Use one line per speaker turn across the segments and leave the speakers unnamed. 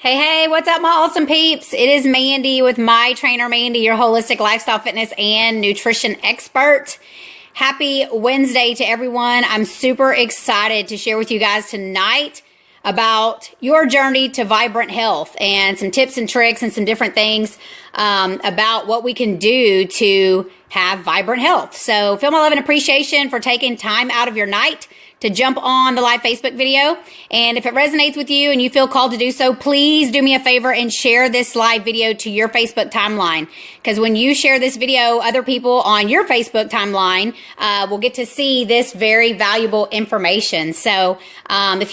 Hey, hey, what's up, my awesome peeps? It is Mandy with My Trainer Mandy, your holistic lifestyle fitness and nutrition expert. Happy Wednesday to everyone. I'm super excited to share with you guys tonight about your journey to vibrant health and some tips and tricks and some different things about what we can do to have vibrant health. So feel my love and appreciation for taking time out of your night to jump on the live Facebook video. And if it resonates with you and you feel called to do so, please do me a favor and share this live video to your Facebook timeline. Because when you share this video, other people on your Facebook timeline will get to see this very valuable information. So if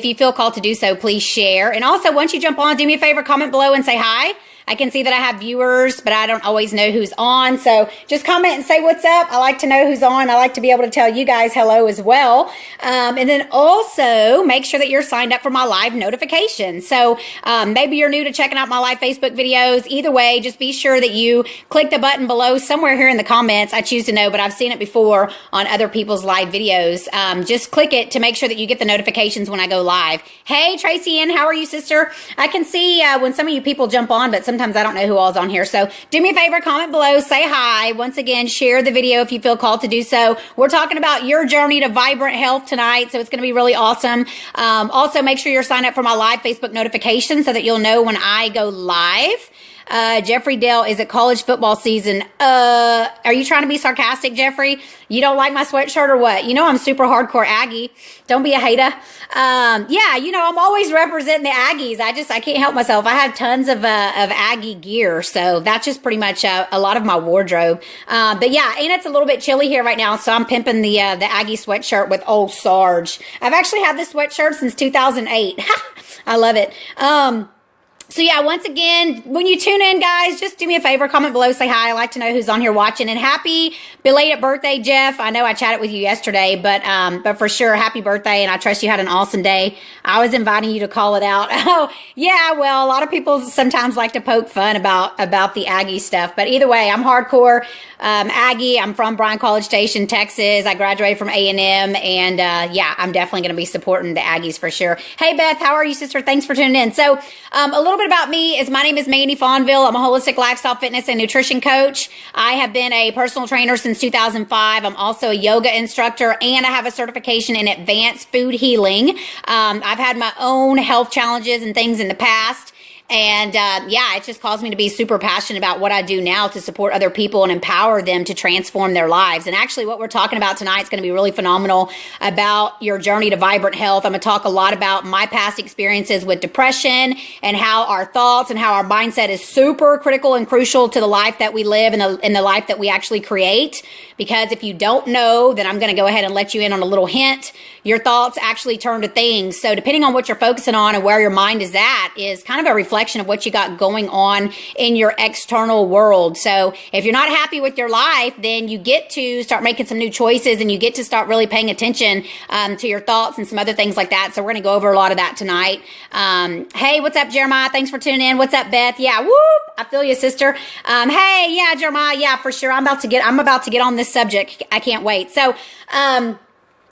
you feel called to do so, please share. And also, once you jump on, do me a favor, comment below and say hi. I can see that I have viewers, but I don't always know who's on. So just comment and say what's up. I like to know who's on. I like to be able to tell you guys hello as well. And then also make sure that you're signed up for my live notifications. So maybe you're new to checking out my live Facebook videos. Either way, just be sure that you click the button below somewhere here in the comments. I choose to know, but I've seen it before on other people's live videos. Just click it to make sure that you get the notifications when I go live. Hey, Tracy Ann, how are you, sister? I can see when some of you people jump on, but sometimes I don't know who all's on here. So do me a favor, comment below, say hi. Once again, share the video if you feel called to do so. We're talking about your journey to vibrant health tonight, so it's going to be really awesome. Also, make sure you're signed up for my live Facebook notifications so that you'll know when I go live. Jeffrey Dale, is it college football season? Are you trying to be sarcastic, Jeffrey? You don't like my sweatshirt or what? You know I'm super hardcore Aggie. Don't be a hater. Yeah, you know, I'm always representing the Aggies. I can't help myself. I have tons of Aggie gear, so that's just pretty much a lot of my wardrobe. But yeah, and it's a little bit chilly here right now, so I'm pimping the Aggie sweatshirt with old Sarge. I've actually had this sweatshirt since 2008. I love it. So yeah, once again, when you tune in, guys, just do me a favor, comment below, say hi. I like to know who's on here watching. And happy belated birthday, Jeff. I know I chatted with you yesterday, but for sure, happy birthday, and I trust you had an awesome day. I was inviting you to call it out. Oh, yeah, well, a lot of people sometimes like to poke fun about the Aggie stuff, but either way, I'm hardcore Aggie. I'm from Bryan College Station, Texas. I graduated from A&M, and yeah, I'm definitely going to be supporting the Aggies for sure. Hey, Beth, how are you, sister? Thanks for tuning in. So a little bit about me is my name is Mandy Fonville. I'm a holistic lifestyle fitness and nutrition coach. I have been a personal trainer since 2005. I'm also a yoga instructor, and I have a certification in advanced food healing. I've had my own health challenges and things in the past. And yeah, it just caused me to be super passionate about what I do now to support other people and empower them to transform their lives. And actually what we're talking about tonight is going to be really phenomenal about your journey to vibrant health. I'm going to talk a lot about my past experiences with depression and how our thoughts and how our mindset is super critical and crucial to the life that we live and the life that we actually create. Because if you don't know, then I'm going to go ahead and let you in on a little hint. Your thoughts actually turn to things. So depending on what you're focusing on and where your mind is at is kind of a reflection of what you got going on in your external world. So if you're not happy with your life, then you get to start making some new choices, and you get to start really paying attention to your thoughts and some other things like that. So we're going to go over a lot of that tonight. Hey, what's up, Jeremiah? Thanks for tuning in. What's up, Beth? Yeah, whoop, I feel you, sister. Hey, yeah, Jeremiah, yeah, for sure. I'm about to get on this subject. I can't wait. So,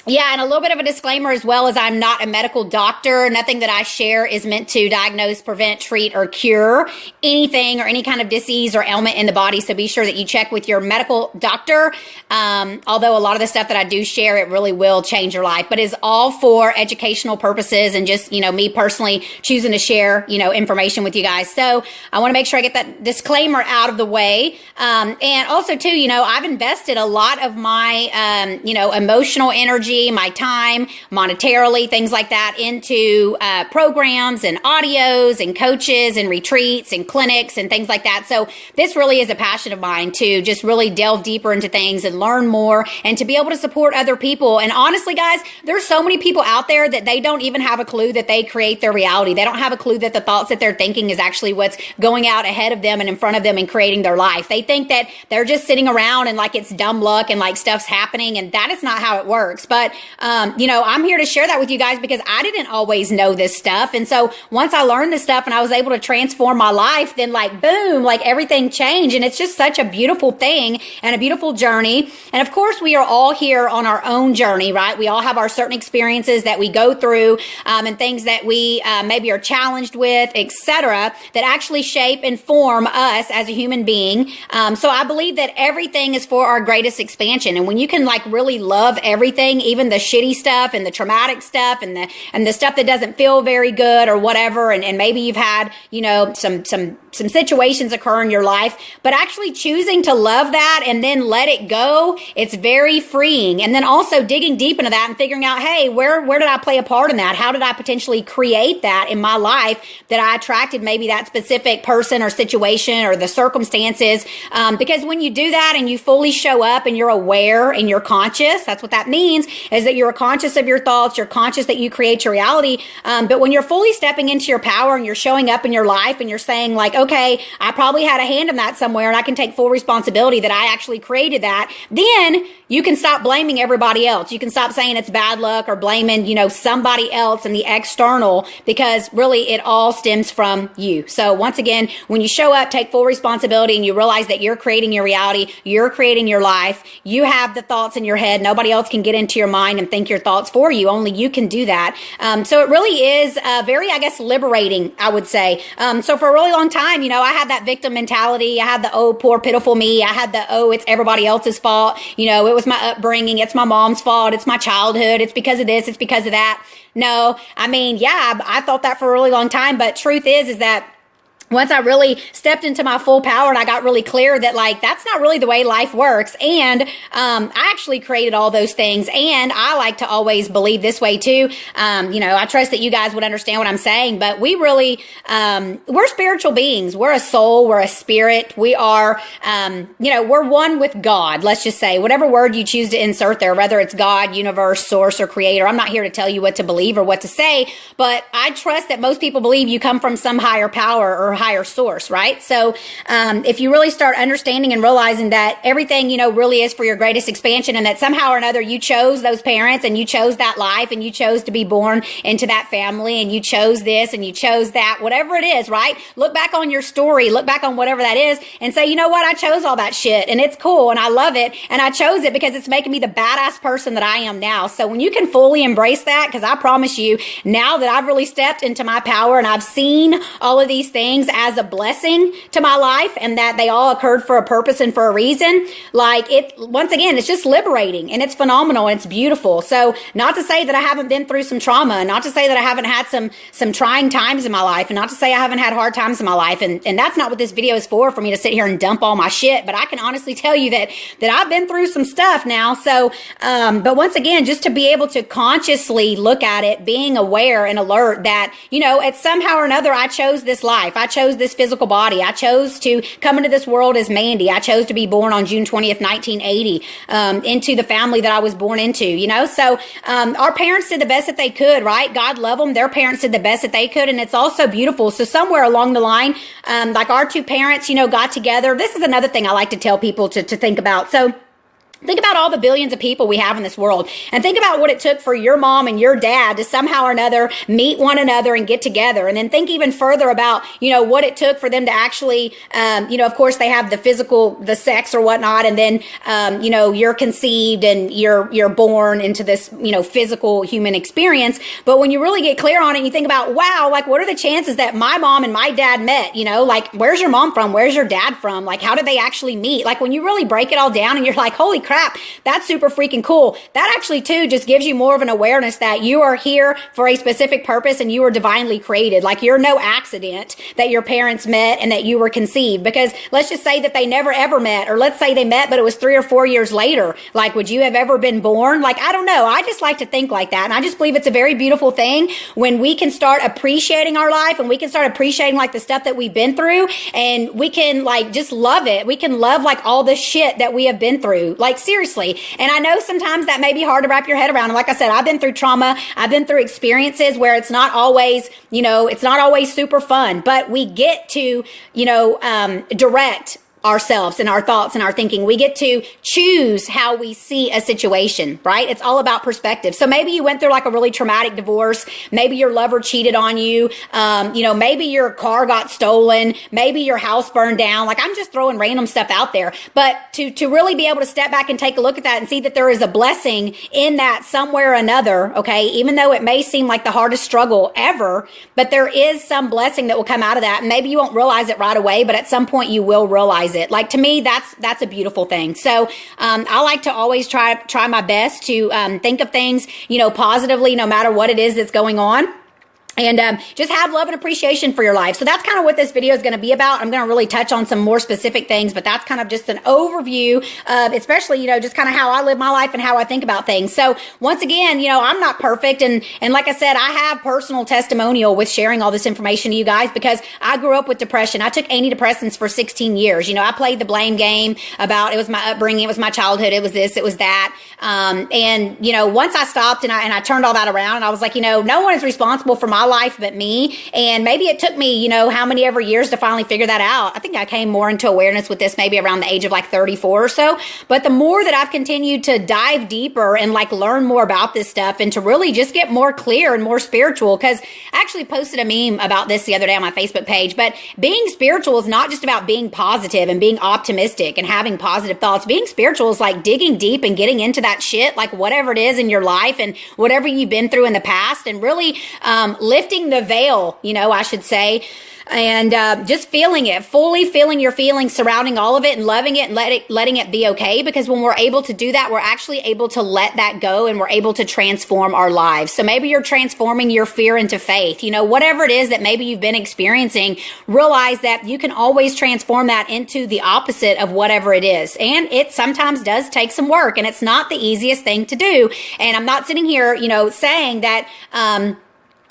yeah, and a little bit of a disclaimer as well, as I'm not a medical doctor. Nothing that I share is meant to diagnose, prevent, treat, or cure anything or any kind of disease or ailment in the body. So be sure that you check with your medical doctor. Although a lot of the stuff that I do share, it really will change your life, but is all for educational purposes and just, you know, me personally choosing to share, you know, information with you guys. So I want to make sure I get that disclaimer out of the way. And also too, you know, I've invested a lot of my, you know, emotional energy, my time, monetarily, things like that, into programs and audios and coaches and retreats and clinics and things like that. So this really is a passion of mine to just really delve deeper into things and learn more and to be able to support other people. And honestly, guys, there's so many people out there that they don't even have a clue that they create their reality. They don't have a clue that the thoughts that they're thinking is actually what's going out ahead of them and in front of them and creating their life. They think that they're just sitting around and like it's dumb luck and like stuff's happening, and that is not how it works. But But, I'm here to share that with you guys because I didn't always know this stuff. And so once I learned this stuff and I was able to transform my life, then like, boom, like everything changed. And it's just such a beautiful thing and a beautiful journey. And of course, we are all here on our own journey, right? We all have our certain experiences that we go through, and things that we maybe are challenged with, etc., that actually shape and form us as a human being. So I believe that everything is for our greatest expansion. And when you can like really love everything, even the shitty stuff and the traumatic stuff and the stuff that doesn't feel very good or whatever, and maybe you've had, some situations occur in your life, but actually choosing to love that and then let it go, it's very freeing. And then also digging deep into that and figuring out, hey, where did I play a part in that? How did I potentially create that in my life that I attracted maybe that specific person or situation or the circumstances? Because when you do that and you fully show up and you're aware and you're conscious, that's what that means, is that you're conscious of your thoughts, you're conscious that you create your reality. But when you're fully stepping into your power and you're showing up in your life and you're saying like, okay, I probably had a hand in that somewhere and I can take full responsibility that I actually created that, then you can stop blaming everybody else. You can stop saying it's bad luck or blaming, somebody else and the external, because really it all stems from you. So once again, when you show up, take full responsibility and you realize that you're creating your reality, you're creating your life, you have the thoughts in your head. Nobody else can get into your mind and think your thoughts for you. Only you can do that. So it really is very, liberating, I would say. So for a really long time, I had that victim mentality. I had the, oh, poor, pitiful me. I had the, oh, it's everybody else's fault. It was my upbringing. It's my mom's fault. It's my childhood. It's because of this. It's because of that. No, I thought that for a really long time. But truth is that once I really stepped into my full power and I got really clear that like, that's not really the way life works. And, I actually created all those things. And I like to always believe this way too. I trust that you guys would understand what I'm saying, but we really, we're spiritual beings. We're a soul. We're a spirit. We are, we're one with God. Let's just say whatever word you choose to insert there, whether it's God, universe, source, or creator. I'm not here to tell you what to believe or what to say, but I trust that most people believe you come from some higher power or higher source, right? So if you really start understanding and realizing that everything, really is for your greatest expansion and that somehow or another you chose those parents and you chose that life and you chose to be born into that family and you chose this and you chose that, whatever it is, right? Look back on your story, look back on whatever that is and say, you know what? I chose all that shit and it's cool and I love it and I chose it because it's making me the badass person that I am now. So when you can fully embrace that, because I promise you, now that I've really stepped into my power and I've seen all of these things as a blessing to my life and that they all occurred for a purpose and for a reason, like it, once again, it's just liberating and it's phenomenal and it's beautiful. So not to say that I haven't been through some trauma, not to say that I haven't had some trying times in my life, and not to say I haven't had hard times in my life. And that's not what this video is for me to sit here and dump all my shit. But I can honestly tell you that I've been through some stuff now. So, but once again, just to be able to consciously look at it, being aware and alert that, it's somehow or another, I chose this life. I chose this physical body. I chose to come into this world as Mandy. I chose to be born on June 20th, 1980, into the family that I was born into, So, our parents did the best that they could, right? God love them. Their parents did the best that they could. And it's also beautiful. So somewhere along the line, like our two parents, got together. This is another thing I like to tell people to think about. So, think about all the billions of people we have in this world and think about what it took for your mom and your dad to somehow or another meet one another and get together. And then think even further about, what it took for them to actually, of course they have the sex or whatnot. And then, you're conceived and you're born into this, physical human experience. But when you really get clear on it, you think about, wow, like what are the chances that my mom and my dad met, like where's your mom from? Where's your dad from? Like how did they actually meet? Like when you really break it all down and you're like, holy crap, that's super freaking cool. That actually too just gives you more of an awareness that you are here for a specific purpose and you were divinely created. Like you're no accident that your parents met and that you were conceived, because let's just say that they never ever met, or let's say they met but it was 3 or 4 years later. Like would you have ever been born? Like I don't know. I just like to think like that, and I just believe it's a very beautiful thing when we can start appreciating our life and we can start appreciating like the stuff that we've been through, and we can like just love it. We can love like all the shit that we have been through. Like seriously. And I know sometimes that may be hard to wrap your head around. And like I said, I've been through trauma. I've been through experiences where it's not always, it's not always super fun, but we get to, direct ourselves and our thoughts and our thinking. We get to choose how we see a situation, right? It's all about perspective. So maybe you went through like a really traumatic divorce. Maybe your lover cheated on you. Maybe your car got stolen. Maybe your house burned down. Like, I'm just throwing random stuff out there. But to really be able to step back and take a look at that and see that there is a blessing in that somewhere or another, okay? Even though it may seem like the hardest struggle ever, but there is some blessing that will come out of that. And maybe you won't realize it right away, but at some point you will realize it. Like, to me, that's a beautiful thing. So I like to always try my best to think of things, positively, no matter what it is that's going on. And just have love and appreciation for your life. So that's kind of what this video is going to be about. I'm going to really touch on some more specific things, but that's kind of just an overview of, especially, just kind of how I live my life and how I think about things. So once again, I'm not perfect. And like I said, I have personal testimonial with sharing all this information to you guys because I grew up with depression. I took antidepressants for 16 years. I played the blame game about it was my upbringing, it was my childhood, it was this, it was that. Once I stopped and I turned all that around, and I was like, no one is responsible for my life but me. And maybe it took me, how many ever years to finally figure that out. I think I came more into awareness with this maybe around the age of like 34 or so. But the more that I've continued to dive deeper and like learn more about this stuff and to really just get more clear and more spiritual, because I actually posted a meme about this the other day on my Facebook page. But being spiritual is not just about being positive and being optimistic and having positive thoughts. Being spiritual is like digging deep and getting into that shit, like whatever it is in your life and whatever you've been through in the past, and really lifting the veil, I should say, and just feeling it, fully feeling your feelings surrounding all of it and loving it and letting it be okay. Because when we're able to do that, we're actually able to let that go and we're able to transform our lives. So maybe you're transforming your fear into faith, whatever it is that maybe you've been experiencing, realize that you can always transform that into the opposite of whatever it is. And it sometimes does take some work, and it's not the easiest thing to do. And I'm not sitting here, saying that,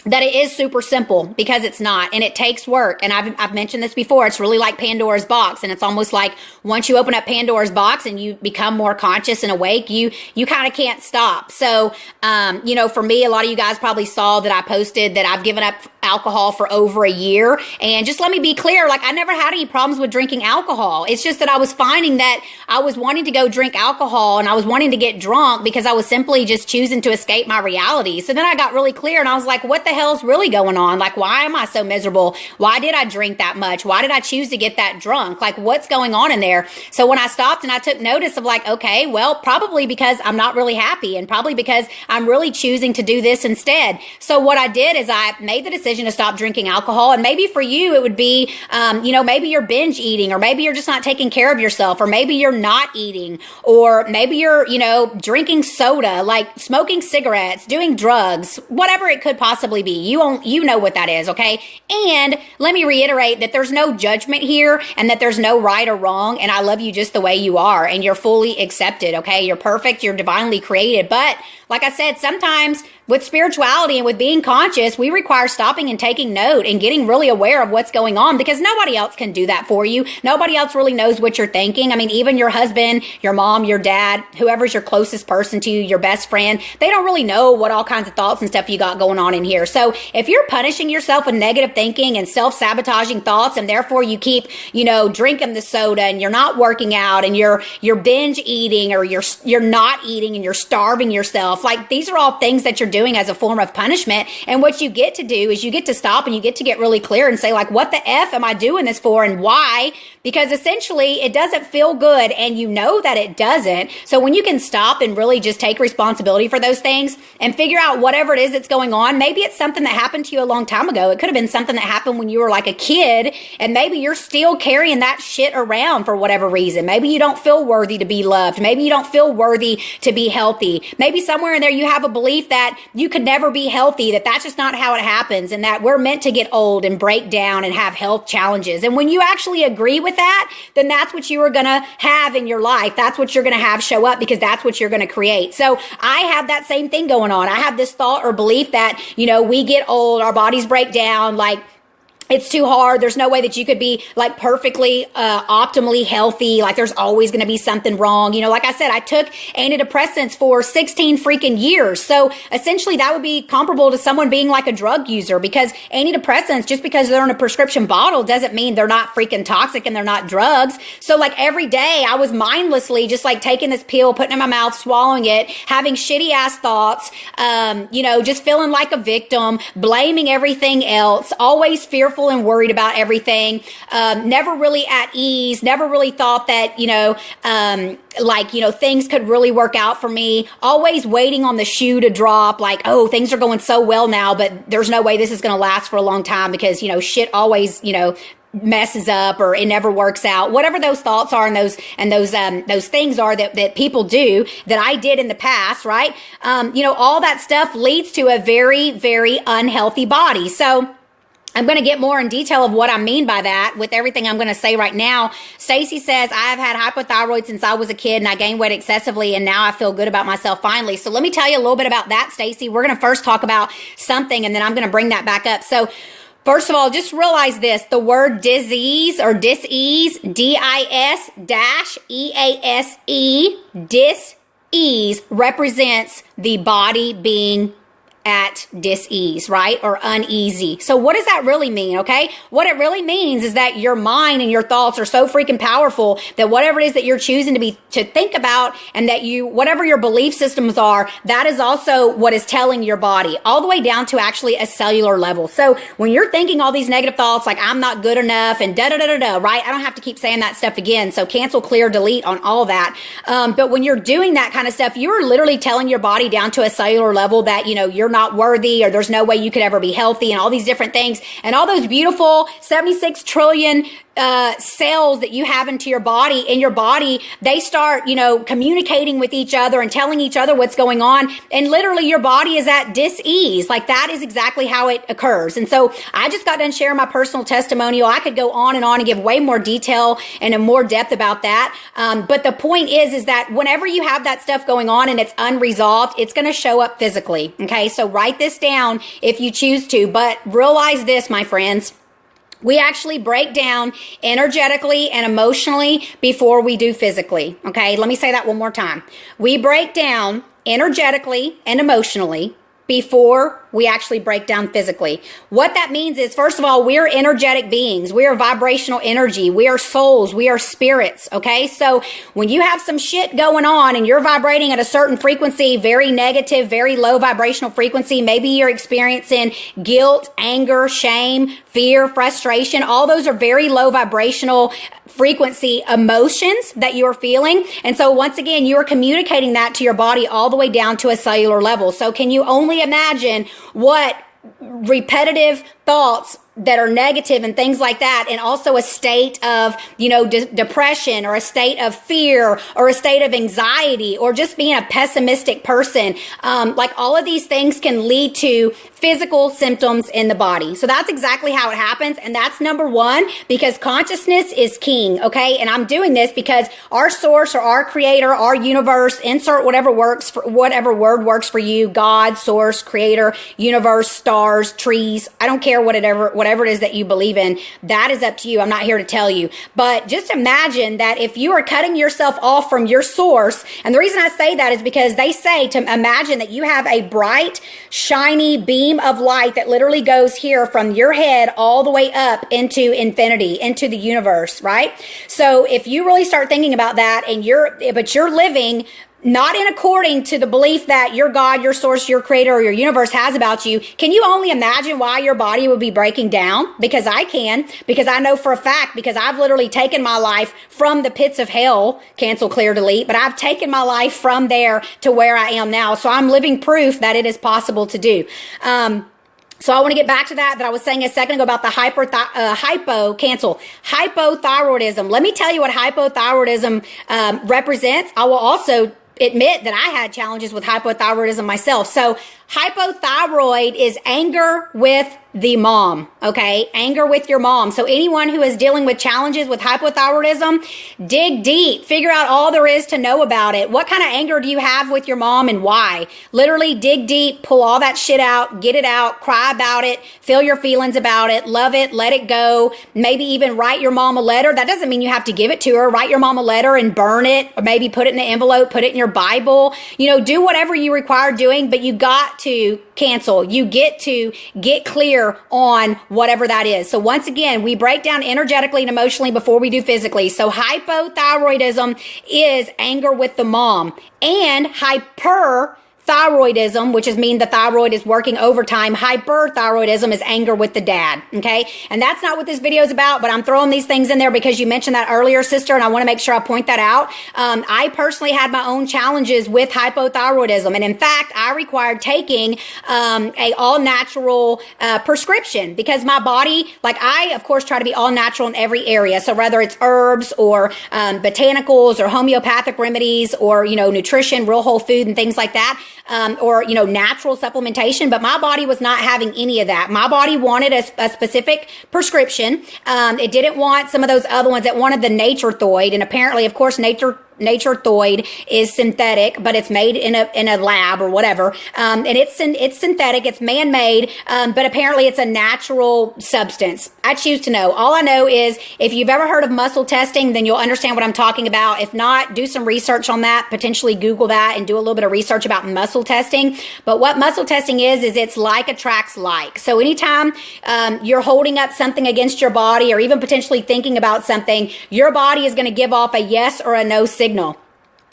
that it is super simple, because it's not, and it takes work. And I've mentioned this before. It's really like Pandora's box, and it's almost like once you open up Pandora's box and you become more conscious and awake, you kind of can't stop. So, for me, a lot of you guys probably saw that I posted that I've given up alcohol for over a year. And just let me be clear, like, I never had any problems with drinking alcohol. It's just that I was finding that I was wanting to go drink alcohol and I was wanting to get drunk because I was simply just choosing to escape my reality. So then I got really clear and I was like, what the hell's really going on? Like, why am I so miserable? Why did I drink that much? Why did I choose to get that drunk? Like, what's going on in there? So when I stopped and I took notice of like, okay, well, probably because I'm not really happy, and probably because I'm really choosing to do this instead. So what I did is I made the decision to stop drinking alcohol. And maybe for you, it would be, maybe you're binge eating, or maybe you're just not taking care of yourself, or maybe you're not eating, or maybe you're, drinking soda, like smoking cigarettes, doing drugs, whatever it could possibly be. You know what that is, okay? And let me reiterate that there's no judgment here and that there's no right or wrong. And I love you just the way you are, and you're fully accepted, okay? You're perfect. You're divinely created. But like I said, sometimes with spirituality and with being conscious, we require stopping and taking note and getting really aware of what's going on, because nobody else can do that for you. Nobody else really knows what you're thinking. I mean, even your husband, your mom, your dad, whoever's your closest person to you, your best friend, they don't really know what all kinds of thoughts and stuff you got going on in here. So if you're punishing yourself with negative thinking and self-sabotaging thoughts, and therefore you keep, drinking the soda, and you're not working out, and you're binge eating, or you're not eating, and you're starving yourself, like, these are all things that you're doing as a form of punishment. And what you get to do is you get to stop and you get to get really clear and say, like, what the F am I doing this for, and why? Because essentially it doesn't feel good, and you know that it doesn't. So when you can stop and really just take responsibility for those things and figure out whatever it is that's going on, maybe it's something that happened to you a long time ago. It could have been something that happened when you were like a kid, and maybe you're still carrying that shit around for whatever reason. Maybe you don't feel worthy to be loved. Maybe you don't feel worthy to be healthy. Maybe somewhere in there you have a belief that you could never be healthy, that that's just not how it happens, and that we're meant to get old and break down and have health challenges. And when you actually agree with that, then that's what you are going to have in your life. That's what you're going to have show up, because that's what you're going to create. So I have that same thing going on. I have this thought or belief that, we get old, our bodies break down, like, it's too hard. There's no way that you could be like perfectly, optimally healthy. Like there's always going to be something wrong. You know, like I said, I took antidepressants for 16 freaking years. So essentially that would be comparable to someone being like a drug user, because antidepressants, just because they're in a prescription bottle doesn't mean they're not freaking toxic and they're not drugs. So like every day I was mindlessly just like taking this pill, putting it in my mouth, swallowing it, having shitty ass thoughts, you know, just feeling like a victim, blaming everything else, always fearful and worried about everything, never really at ease, never really thought that, you know, like, you know, things could really work out for me, always waiting on the shoe to drop, like, oh, things are going so well now, but there's no way this is going to last for a long time because, you know, shit always, you know, messes up or it never works out. Whatever those thoughts are and those things are that people do, that I did in the past, right? You know, all that stuff leads to a very, very unhealthy body. So I'm going to get more in detail of what I mean by that with everything I'm going to say right now. Stacy says, I have had hypothyroid since I was a kid and I gained weight excessively and now I feel good about myself finally. So let me tell you a little bit about that, Stacy. We're going to first talk about something and then I'm going to bring that back up. So first of all, just realize this, the word disease or dis-ease, D-I-S-E-A-S-E, dis-ease represents the body being at dis-ease, right? Or uneasy. So what does that really mean? Okay. What it really means is that your mind and your thoughts are so freaking powerful that whatever it is that you're choosing to think about and that whatever your belief systems are, that is also what is telling your body all the way down to actually a cellular level. So when you're thinking all these negative thoughts, like I'm not good enough and right? I don't have to keep saying that stuff again. So cancel, clear, delete on all that. But when you're doing that kind of stuff, you're literally telling your body down to a cellular level that, you know, you're not worthy or there's no way you could ever be healthy and all these different things. And all those beautiful 76 trillion cells that you have in your body, they start, you know, communicating with each other and telling each other what's going on. And literally your body is at dis-ease. Like that is exactly how it occurs. And so I just got done sharing my personal testimonial. I could go on and give way more detail and in more depth about that. But the point is that whenever you have that stuff going on and it's unresolved, it's going to show up physically. Okay. So write this down if you choose to, but realize this, my friends. We actually break down energetically and emotionally before we do physically. Okay, let me say that one more time. We break down energetically and emotionally before we actually break down physically. What that means is, first of all, we're energetic beings. We are vibrational energy. We are souls. We are spirits. Okay. So when you have some shit going on and you're vibrating at a certain frequency, very negative, very low vibrational frequency, maybe you're experiencing guilt, anger, shame, fear, frustration. All those are very low vibrational frequency emotions that you're feeling. And so once again, you are communicating that to your body all the way down to a cellular level. So can you only imagine what repetitive thoughts that are negative and things like that, and also a state of, you know, depression or a state of fear or a state of anxiety or just being a pessimistic person, like all of these things can lead to physical symptoms in the body. So that's exactly how it happens. And that's number one, because consciousness is king. Okay. And I'm doing this because our source or our creator, our universe, insert whatever word works for you, God, source, creator, universe, stars, trees. I don't care whatever it is that you believe in. That is up to you. I'm not here to tell you. But just imagine that if you are cutting yourself off from your source, and the reason I say that is because they say to imagine that you have a bright, shiny beam of light that literally goes here from your head all the way up into infinity, into the universe, right? So if you really start thinking about that and you're living not in according to the belief that your God, your source, your creator, or your universe has about you, can you only imagine why your body would be breaking down? Because I can, because I know for a fact, because I've literally taken my life from the pits of hell, cancel, clear, delete, but I've taken my life from there to where I am now. So I'm living proof that it is possible to do. So I want to get back to that I was saying a second ago about the hypothyroidism. Let me tell you what hypothyroidism represents. I will also admit that I had challenges with hypothyroidism myself. So Hypothyroid is anger with the mom, okay? Anger with your mom. So anyone who is dealing with challenges with hypothyroidism, dig deep, figure out all there is to know about it. What kind of anger do you have with your mom and why? Literally dig deep, pull all that shit out, get it out, cry about it, feel your feelings about it, love it, let it go. Maybe even write your mom a letter. That doesn't mean you have to give it to her. Write your mom a letter and burn it, or maybe put it in an envelope, put it in your Bible. You know, do whatever you require doing, but you got to cancel. You get to get clear on whatever that is. So once again, we break down energetically and emotionally before we do physically. So hypothyroidism is anger with the mom, and hyperthyroidism, which is mean the thyroid is working overtime. Hyperthyroidism is anger with the dad. Okay. And that's not what this video is about, but I'm throwing these things in there because you mentioned that earlier, sister, and I want to make sure I point that out. I personally had my own challenges with hypothyroidism. And in fact, I required taking a all natural prescription because my body, like I, of course, try to be all natural in every area. So whether it's herbs or botanicals or homeopathic remedies or, you know, nutrition, real whole food and things like that. Or, you know, natural supplementation, but my body was not having any of that. My body wanted a specific prescription. It didn't want some of those other ones. It wanted the Nature-Throid. And apparently, of course, Nature-Throid is synthetic, but it's made in a lab or whatever. And it's synthetic, it's man-made, but apparently it's a natural substance. I choose to know. All I know is if you've ever heard of muscle testing, then you'll understand what I'm talking about. If not, do some research on that, potentially Google that and do a little bit of research about muscle testing. But what muscle testing is it's like attracts like. So anytime you're holding up something against your body or even potentially thinking about something, your body is going to give off a yes or a no signal.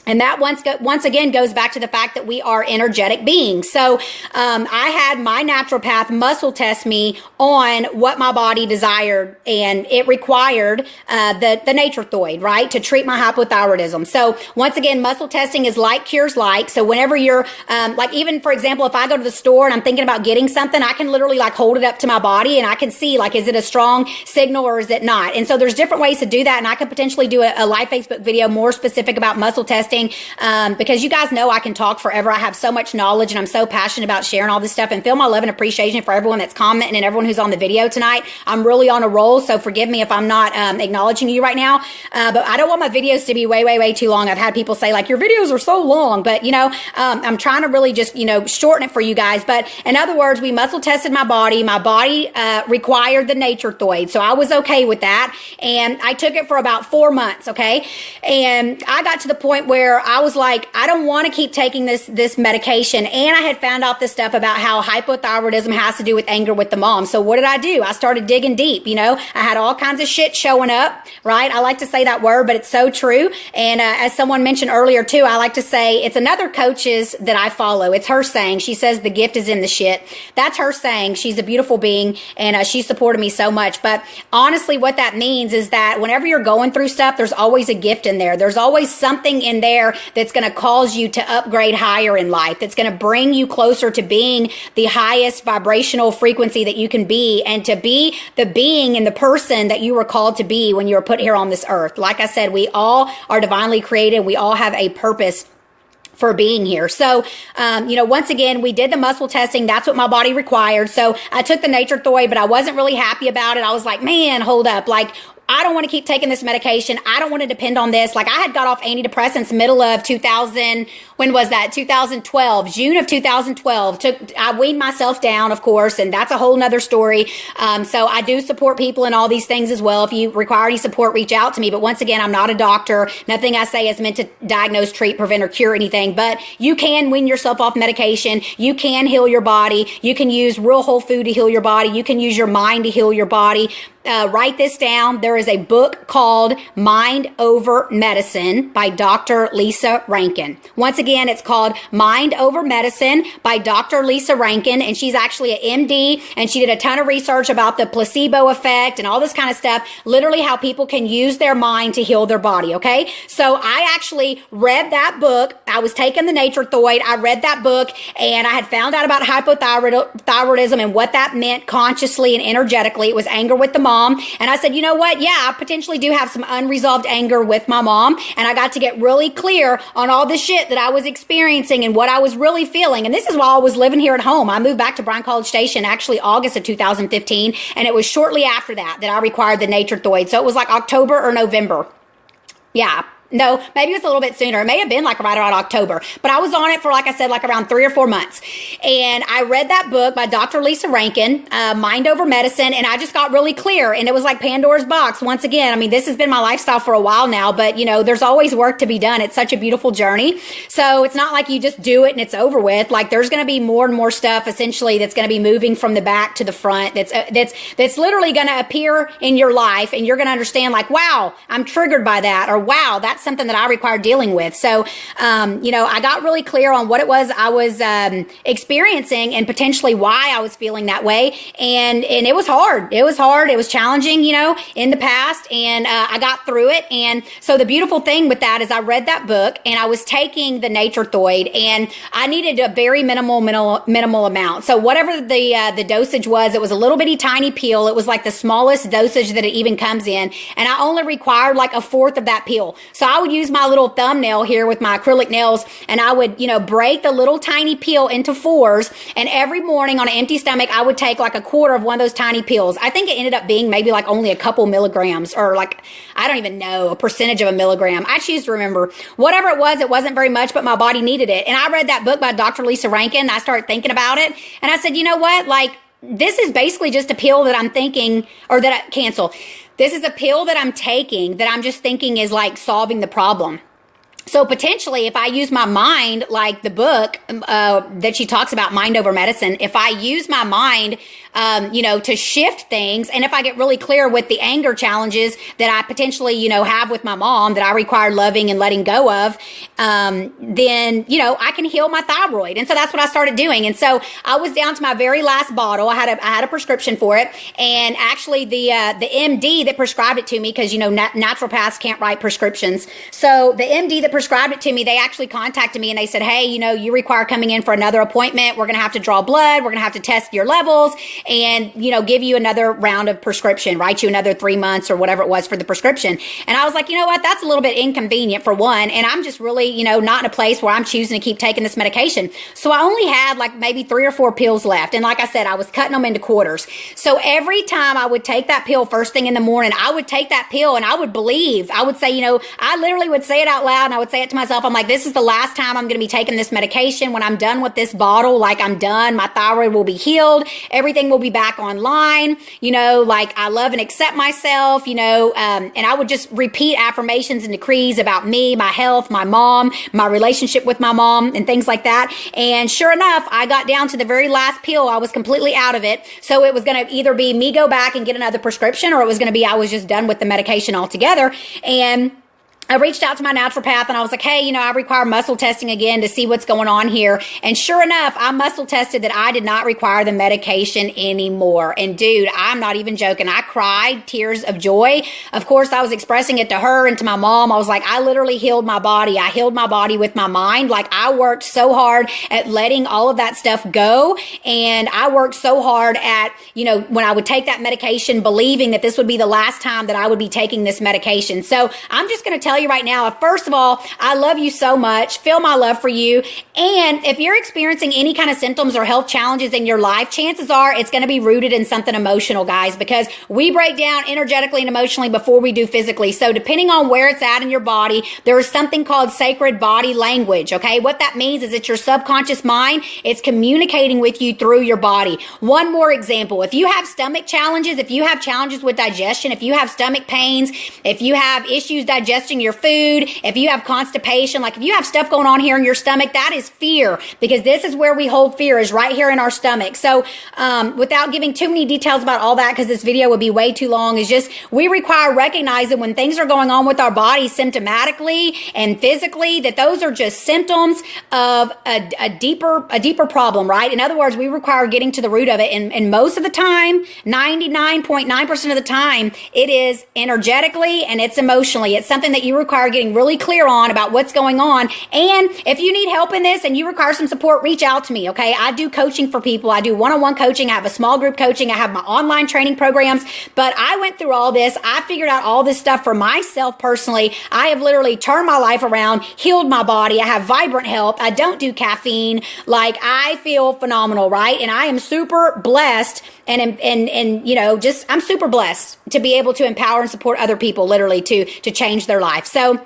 And that once again goes back to the fact that we are energetic beings. So I had my naturopath muscle test me on what my body desired, and it required the Nature-Throid, right, to treat my hypothyroidism. So once again, muscle testing is like cures like. So whenever you're like, even for example, if I go to the store and I'm thinking about getting something, I can literally like hold it up to my body and I can see like, is it a strong signal or is it not? And so there's different ways to do that. And I could potentially do a live Facebook video more specific about muscle testing. Because you guys know I can talk forever. I have so much knowledge and I'm so passionate about sharing all this stuff, and feel my love and appreciation for everyone that's commenting and everyone who's on the video tonight. I'm really on a roll, so forgive me if I'm not acknowledging you right now. But I don't want my videos to be way too long. I've had people say like, your videos are so long, but you know, I'm trying to really just, you know, shorten it for you guys. But in other words, we muscle tested my body. My body required the Nature-Throid. So I was okay with that. And I took it for about 4 months. Okay. And I got to the point where I was like, I don't want to keep taking this medication. And I had found out this stuff about how hypothyroidism has to do with anger with the mom. So what did I do? I started digging deep. You know, I had all kinds of shit showing up, right? I like to say that word, but it's so true. And as someone mentioned earlier too, I like to say it's another coach's that I follow. It's her saying. She says the gift is in the shit. That's her saying. She's a beautiful being, and she supported me so much. But honestly, what that means is that whenever you're going through stuff, there's always a gift in there. There's always something in there that's going to cause you to upgrade higher in life. That's going to bring you closer to being the highest vibrational frequency that you can be, and to be the being and the person that you were called to be when you were put here on this earth. Like I said, we all are divinely created. We all have a purpose for being here. So, you know, once again, we did the muscle testing. That's what my body required. So I took the Nature-Throid, but I wasn't really happy about it. I was like, man, hold up. Like, I don't want to keep taking this medication. I don't want to depend on this. Like, I had got off antidepressants middle of 2000. When was that? 2012, June of 2012. I weaned myself down, of course, and that's a whole nother story. So I do support people in all these things as well. If you require any support, reach out to me. But once again, I'm not a doctor. Nothing I say is meant to diagnose, treat, prevent, or cure anything. But you can wean yourself off medication. You can heal your body. You can use real whole food to heal your body. You can use your mind to heal your body. Write this down. There is a book called Mind Over Medicine by Dr. Lisa Rankin. Once again, it's called Mind Over Medicine by Dr. Lisa Rankin, and she's actually an MD, and she did a ton of research about the placebo effect and all this kind of stuff, literally how people can use their mind to heal their body, okay? So I actually read that book. I was taking the Nature-Throid. I read that book, and I had found out about hypothyroidism and what that meant consciously and energetically. It was anger with the mom. And I said, you know what? Yeah, yeah, I potentially do have some unresolved anger with my mom. And I got to get really clear on all the shit that I was experiencing and what I was really feeling. And this is while I was living here at home. I moved back to Bryan College Station actually August of 2015. And it was shortly after that I required the Nature-Throid. So it was like October or November. Yeah. No, maybe it was a little bit sooner. It may have been like right around October, but I was on it for, like I said, like around 3 or 4 months. And I read that book by Dr. Lisa Rankin, Mind Over Medicine, and I just got really clear. And it was like Pandora's box. Once again, I mean, this has been my lifestyle for a while now, but you know, there's always work to be done. It's such a beautiful journey. So it's not like you just do it and it's over with. Like there's going to be more and more stuff essentially that's going to be moving from the back to the front. That's literally going to appear in your life, and you're going to understand like, wow, I'm triggered by that, or wow, that's something that I require dealing with. So, you know, I got really clear on what it was I was experiencing and potentially why I was feeling that way. And it was hard. It was hard. It was challenging, you know, in the past. And I got through it. And so the beautiful thing with that is I read that book and I was taking the Nature-Throid, and I needed a very minimal amount. So whatever the dosage was, it was a little bitty tiny pill. It was like the smallest dosage that it even comes in. And I only required like 1/4 of that pill. So I would use my little thumbnail here with my acrylic nails, and I would, you know, break the little tiny pill into 4s. And every morning on an empty stomach, I would take like 1/4 of one of those tiny pills. I think it ended up being maybe like only a couple milligrams, or like, I don't even know, a percentage of a milligram. I choose to remember. Whatever it wasn't very much, but my body needed it. And I read that book by Dr. Lisa Rankin. I started thinking about it, and I said, you know what? Like, this is basically just a pill that I'm thinking, or that I cancel. This is a pill that I'm taking that I'm just thinking is like solving the problem. So potentially, if I use my mind, like the book that she talks about, Mind Over Medicine, if I use my mind, you know, to shift things, and if I get really clear with the anger challenges that I potentially, you know, have with my mom that I require loving and letting go of, then, you know, I can heal my thyroid. And so that's what I started doing. And so I was down to my very last bottle. I had a prescription for it, and actually the MD that prescribed it to me, because you know naturopaths can't write prescriptions. So the MD that prescribed it to me, they actually contacted me and they said, hey, you know, you require coming in for another appointment. We're going to have to draw blood. We're going to have to test your levels and, you know, give you another round of prescription, write you another 3 months or whatever it was for the prescription. And I was like, you know what? That's a little bit inconvenient for one. And I'm just really, you know, not in a place where I'm choosing to keep taking this medication. So I only had like maybe 3 or 4 pills left. And like I said, I was cutting them into quarters. So every time I would take that pill first thing in the morning, I would take that pill and I would say, you know, I literally would say it out loud, and I would say it to myself. I'm like, this is the last time I'm going to be taking this medication. When I'm done with this bottle, like I'm done, my thyroid will be healed. Everything will be back online. You know, like I love and accept myself, you know, and I would just repeat affirmations and decrees about me, my health, my mom, my relationship with my mom, and things like that. And sure enough, I got down to the very last pill. I was completely out of it. So it was going to either be me go back and get another prescription, or it was going to be I was just done with the medication altogether. And I reached out to my naturopath and I was like, hey, you know, I require muscle testing again to see what's going on here. And sure enough, I muscle tested that I did not require the medication anymore. And dude, I'm not even joking. I cried tears of joy. Of course, I was expressing it to her and to my mom. I was like, I literally healed my body. I healed my body with my mind. Like I worked so hard at letting all of that stuff go. And I worked so hard at, you know, when I would take that medication, believing that this would be the last time that I would be taking this medication. So I'm just going to tell you right now, first of all, I love you so much. Feel my love for you. And if you're experiencing any kind of symptoms or health challenges in your life, chances are it's going to be rooted in something emotional, guys, because we break down energetically and emotionally before we do physically. So depending on where it's at in your body, there is something called sacred body language. Okay. What that means is it's your subconscious mind. It's communicating with you through your body. One more example. If you have stomach challenges, if you have challenges with digestion, if you have stomach pains, if you have issues digesting your food, if you have constipation, like if you have stuff going on here in your stomach, that is fear, because this is where we hold fear, is right here in our stomach. So without giving too many details about all that, because this video would be way too long, is just we require recognizing when things are going on with our body symptomatically and physically, that those are just symptoms of a deeper problem, right? In other words, we require getting to the root of it. And most of the time, 99.9% of the time, it is energetically and it's emotionally. It's something that you you require getting really clear on about what's going on. And if you need help in this and you require some support, reach out to me, okay? I do coaching for people. I do one-on-one coaching. I have a small group coaching. I have my online training programs. But I went through all this. I figured out all this stuff for myself personally. I have literally turned my life around, healed my body. I have vibrant health. I don't do caffeine. Like, I feel phenomenal, right? And I am super blessed and you know, just I'm super blessed to be able to empower and support other people literally to change their life. So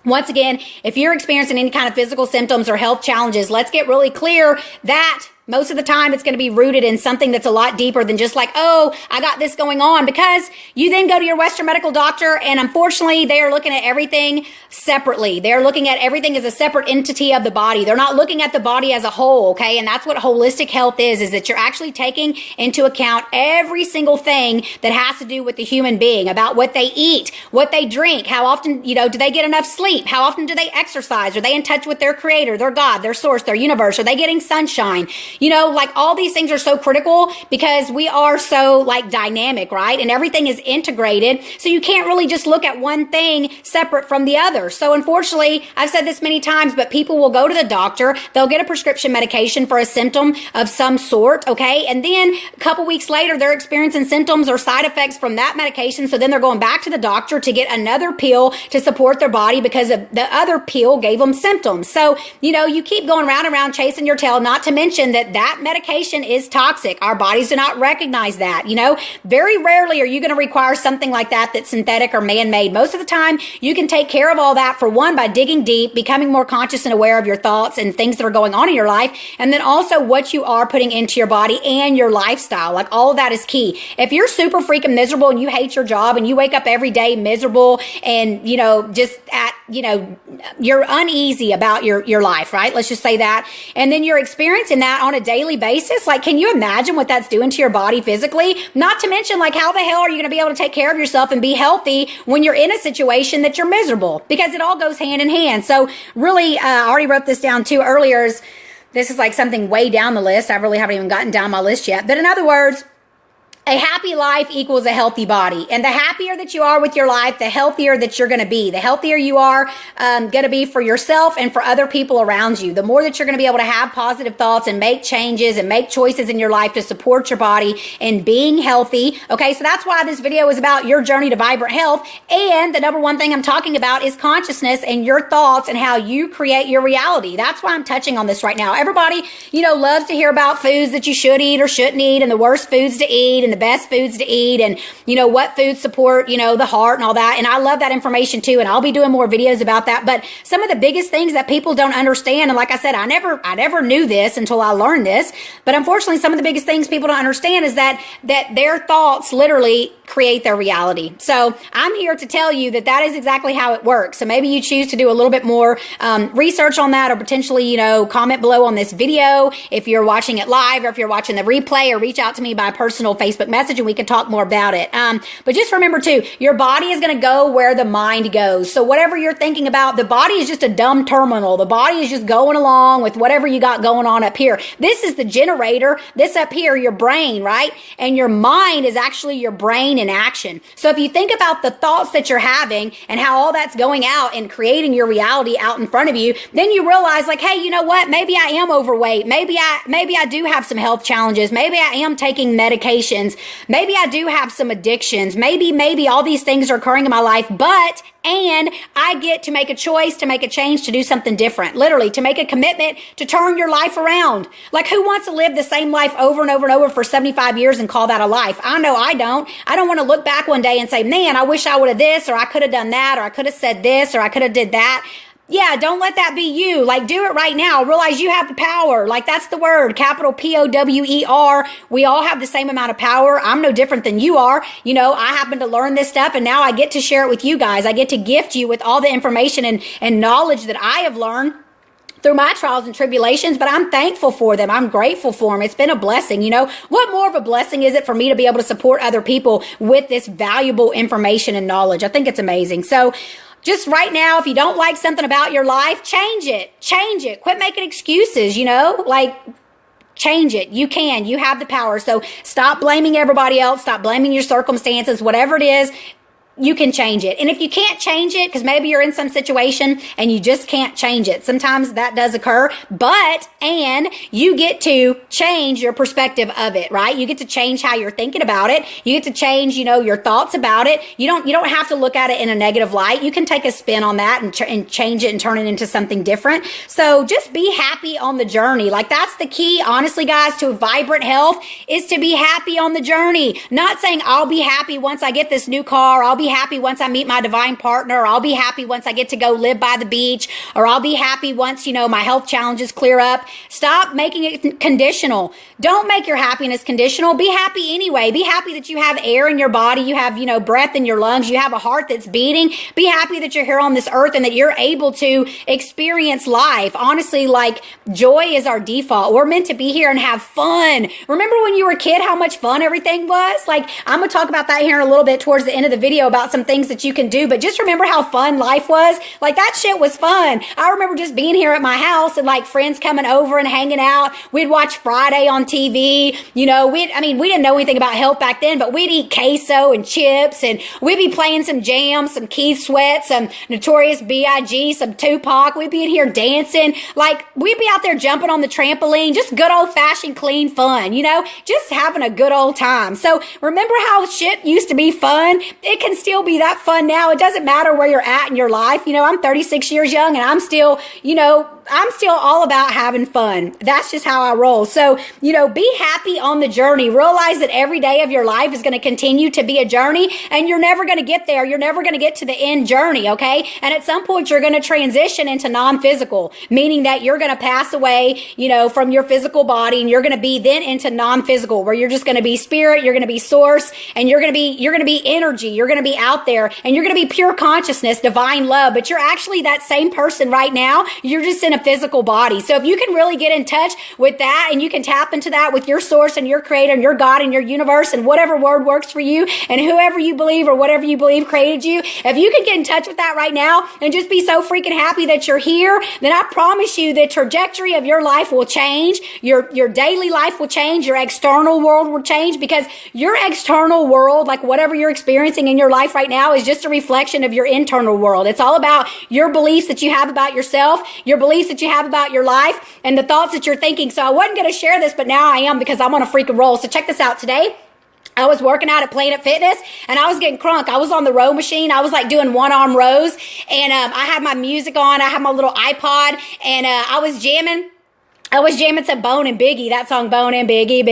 once again, if you're experiencing any kind of physical symptoms or health challenges, let's get really clear that most of the time it's going to be rooted in something that's a lot deeper than just like, oh, I got this going on, because you then go to your Western medical doctor and unfortunately they are looking at everything separately. They're looking at everything as a separate entity of the body. They're not looking at the body as a whole, okay? And that's what holistic health is that you're actually taking into account every single thing that has to do with the human being, about what they eat, what they drink, how often, you know, do they get enough sleep? How often do they exercise? Are they in touch with their creator, their God, their source, their universe? Are they getting sunshine? You know, like all these things are so critical because we are so like dynamic, right? And everything is integrated. So you can't really just look at one thing separate from the other. So unfortunately, I've said this many times, but people will go to the doctor. They'll get a prescription medication for a symptom of some sort. Okay. And then a couple weeks later, they're experiencing symptoms or side effects from that medication. So then they're going back to the doctor to get another pill to support their body because of the other pill gave them symptoms. So, you know, you keep going round and round chasing your tail, not to mention that medication is toxic. Our bodies do not recognize that. You know, very rarely are you going to require something like that that's synthetic or man-made. Most of the time, you can take care of all that, for one, by digging deep, becoming more conscious and aware of your thoughts and things that are going on in your life, and then also what you are putting into your body and your lifestyle. Like, all of that is key. If you're super freaking miserable and you hate your job and you wake up every day miserable and, you know, just you're uneasy about your life, right? Let's just say that. And then you're experiencing that on a daily basis. Like, can you imagine what that's doing to your body physically? Not to mention, like, how the hell are you going to be able to take care of yourself and be healthy when you're in a situation that you're miserable? Because it all goes hand in hand. So really, I already wrote this down too earlier. This is like something way down the list. I really haven't even gotten down my list yet. But in other words, a happy life equals a healthy body. And the happier that you are with your life, the healthier that you're going to be. The healthier you are going to be for yourself and for other people around you. The more that you're going to be able to have positive thoughts and make changes and make choices in your life to support your body and being healthy. Okay, so that's why this video is about your journey to vibrant health. And the number one thing I'm talking about is consciousness and your thoughts and how you create your reality. That's why I'm touching on this right now. Everybody, you know, loves to hear about foods that you should eat or shouldn't eat, and the worst foods to eat, and the best foods to eat, and, you know, what foods support, you know, the heart and all that. And I love that information too. And I'll be doing more videos about that. But some of the biggest things that people don't understand, and like I said, I never knew this until I learned this. But unfortunately, some of the biggest things people don't understand is that their thoughts literally create their reality. So I'm here to tell you that is exactly how it works. So maybe you choose to do a little bit more research on that, or potentially, you know, comment below on this video if you're watching it live, or if you're watching the replay, or reach out to me by personal Facebook message and we can talk more about it. But just remember too, your body is going to go where the mind goes. So whatever you're thinking about, the body is just a dumb terminal. The body is just going along with whatever you got going on up here. This is the generator. This up here, your brain, right? And your mind is actually your brain in action. So if you think about the thoughts that you're having and how all that's going out and creating your reality out in front of you, then you realize, like, hey, you know what? Maybe I am overweight. Maybe I do have some health challenges. Maybe I am taking medications. Maybe I do have some addictions. Maybe all these things are occurring in my life, and I get to make a choice, to make a change, to do something different. Literally, to make a commitment to turn your life around. Like, who wants to live the same life over and over and over for 75 years and call that a life? I know I don't. I don't want to look back one day and say, man, I wish I would have this, or I could have done that, or I could have said this, or I could have did that. Yeah, don't let that be you. Like, do it right now. Realize you have the power. Like, that's the word, capital POWER. We all have the same amount of power. I'm no different than you are. You know, I happen to learn this stuff, and now I get to share it with you guys. I get to gift you with all the information and knowledge that I have learned through my trials and tribulations, but I'm thankful for them. I'm grateful for them. It's been a blessing. You know, what more of a blessing is it for me to be able to support other people with this valuable information and knowledge? I think it's amazing. So just right now, if you don't like something about your life, change it. Change it. Quit making excuses, you know, like, change it. You can. You have the power. So stop blaming everybody else. Stop blaming your circumstances, whatever it is. you can change it. And if you can't change it, because maybe you're in some situation and you just can't change it, sometimes that does occur, and you get to change your perspective of it, right? You get to change how you're thinking about it. You get to change, your thoughts about it. You don't have to look at it in a negative light. You can take a spin on that and change it and turn it into something different. So just be happy on the journey. Like, that's the key, honestly, guys, to vibrant health, is to be happy on the journey. Not saying I'll be happy once I get this new car, I'll be happy once I meet my divine partner, or I'll be happy once I get to go live by the beach, or I'll be happy once, my health challenges clear up. Stop making it conditional. Don't make your happiness conditional. Be happy anyway. Be happy that you have air in your body, you have, breath in your lungs, you have a heart that's beating. Be happy that you're here on this earth and that you're able to experience life. Honestly, like, joy is our default. We're meant to be here and have fun. Remember when you were a kid, how much fun everything was? Like, I'm going to talk about that here in a little bit towards the end of the video about some things that you can do, but just remember how fun life was. Like, that shit was fun. I remember just being here at my house and like friends coming over and hanging out. We'd watch Friday on TV. We didn't know anything about health back then, but we'd eat queso and chips, and we'd be playing some jams, some Keith Sweat, some Notorious B.I.G., some Tupac. We'd be in here dancing. Like, we'd be out there jumping on the trampoline, just good old fashioned clean fun, just having a good old time. So remember how shit used to be fun? It can still be that fun now. It doesn't matter where you're at in your life. I'm 36 years young and I'm still all about having fun. That's just how I roll. So, be happy on the journey. Realize that every day of your life is going to continue to be a journey, and you're never going to get there. You're never going to get to the end journey, okay? And at some point, you're going to transition into non-physical, meaning that you're going to pass away, from your physical body, and you're going to be then into non-physical, where you're just going to be spirit, you're going to be source, and you're going to be energy. You're going to be out there, and you're going to be pure consciousness, divine love, but you're actually that same person right now. You're just in a physical body. So if you can really get in touch with that, and you can tap into that with your source and your creator and your God and your universe and whatever word works for you and whoever you believe or whatever you believe created you, if you can get in touch with that right now and just be so freaking happy that you're here, then I promise you the trajectory of your life will change. Your daily life will change. Your external world will change, because your external world, like whatever you're experiencing in your life right now, is just a reflection of your internal world. It's all about your beliefs that you have about yourself, your beliefs that you have about your life, and the thoughts that you're thinking. So I wasn't going to share this, but now I am, because I'm on a freaking roll. So check this out. Today, I was working out at Planet Fitness and I was getting crunk. I was on the row machine. I was like doing one-arm rows, and I had my music on. I had my little iPod, and I was jamming to Bone and Biggie, that song, Bone and Biggie.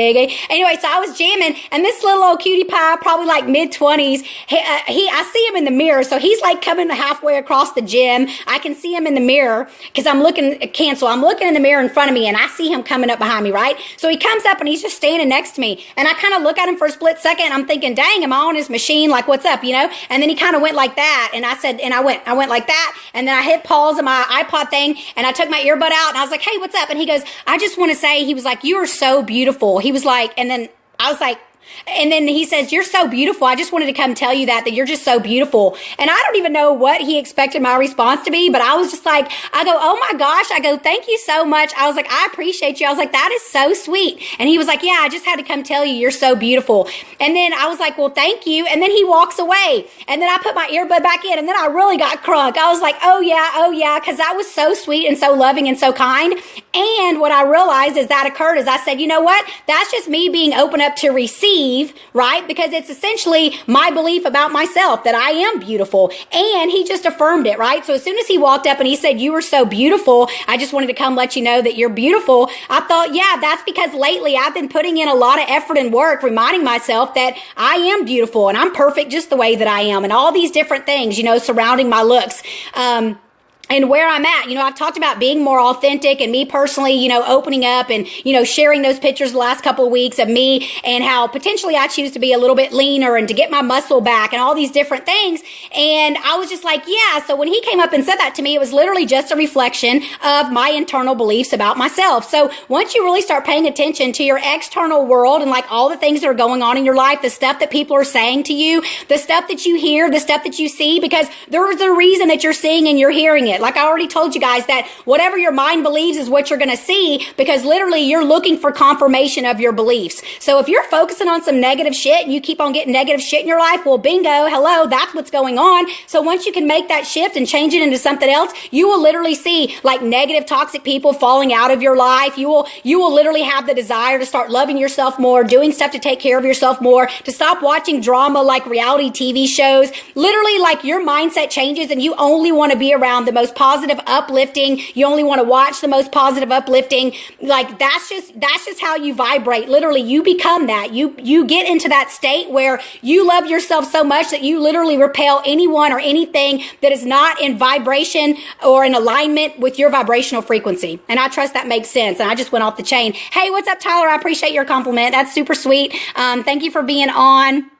Anyway, so I was jamming, and this little old cutie pie, probably like mid-20s, I see him in the mirror. So he's like coming halfway across the gym. I can see him in the mirror because I'm looking in the mirror in front of me, and I see him coming up behind me, right? So he comes up and he's just standing next to me, and I kind of look at him for a split second. I'm thinking, dang, am I on his machine? Like, what's up, And then he kind of went like that, and I went like that, and then I hit pause on my iPod thing, and I took my earbud out, and I was like, hey, what's up? And he goes, I just want to say, he was like, you are so beautiful. He was like, and then I was like, and then he says, you're so beautiful. I just wanted to come tell you that you're just so beautiful. And I don't even know what he expected my response to be, but I was just like, I go, oh my gosh. I go, thank you so much. I was like, I appreciate you. I was like, that is so sweet. And he was like, yeah, I just had to come tell you you're so beautiful. And then I was like, well, thank you. And then he walks away. And then I put my earbud back in, and then I really got crunk. I was like, oh yeah. Cause that was so sweet and so loving and so kind. And what I realized as that occurred is I said, you know what? That's just me being open up to receive, right? Because it's essentially my belief about myself that I am beautiful. And he just affirmed it, right? So as soon as he walked up and he said, you were so beautiful, I just wanted to come let you know that you're beautiful. I thought, yeah, that's because lately I've been putting in a lot of effort and work reminding myself that I am beautiful and I'm perfect just the way that I am, and all these different things, surrounding my looks. And where I'm at, I've talked about being more authentic, and me personally, opening up and, sharing those pictures the last couple of weeks of me and how potentially I choose to be a little bit leaner and to get my muscle back and all these different things. And I was just like, yeah. So when he came up and said that to me, it was literally just a reflection of my internal beliefs about myself. So once you really start paying attention to your external world and like all the things that are going on in your life, the stuff that people are saying to you, the stuff that you hear, the stuff that you see, because there is a reason that you're seeing and you're hearing it. Like I already told you guys that whatever your mind believes is what you're going to see, because literally you're looking for confirmation of your beliefs. So if you're focusing on some negative shit and you keep on getting negative shit in your life, well, bingo, hello, that's what's going on. So once you can make that shift and change it into something else, you will literally see like negative, toxic people falling out of your life. You will literally have the desire to start loving yourself more, doing stuff to take care of yourself more, to stop watching drama like reality TV shows. Literally, like your mindset changes and you only want to be around the most positive, uplifting. You only want to watch the most positive, uplifting. Like that's just how you vibrate. Literally, you become that. You get into that state where you love yourself so much that you literally repel anyone or anything that is not in vibration or in alignment with your vibrational frequency. And I trust that makes sense. And I just went off the chain. Hey, what's up, Tyler? I appreciate your compliment. That's super sweet. Thank you for being on.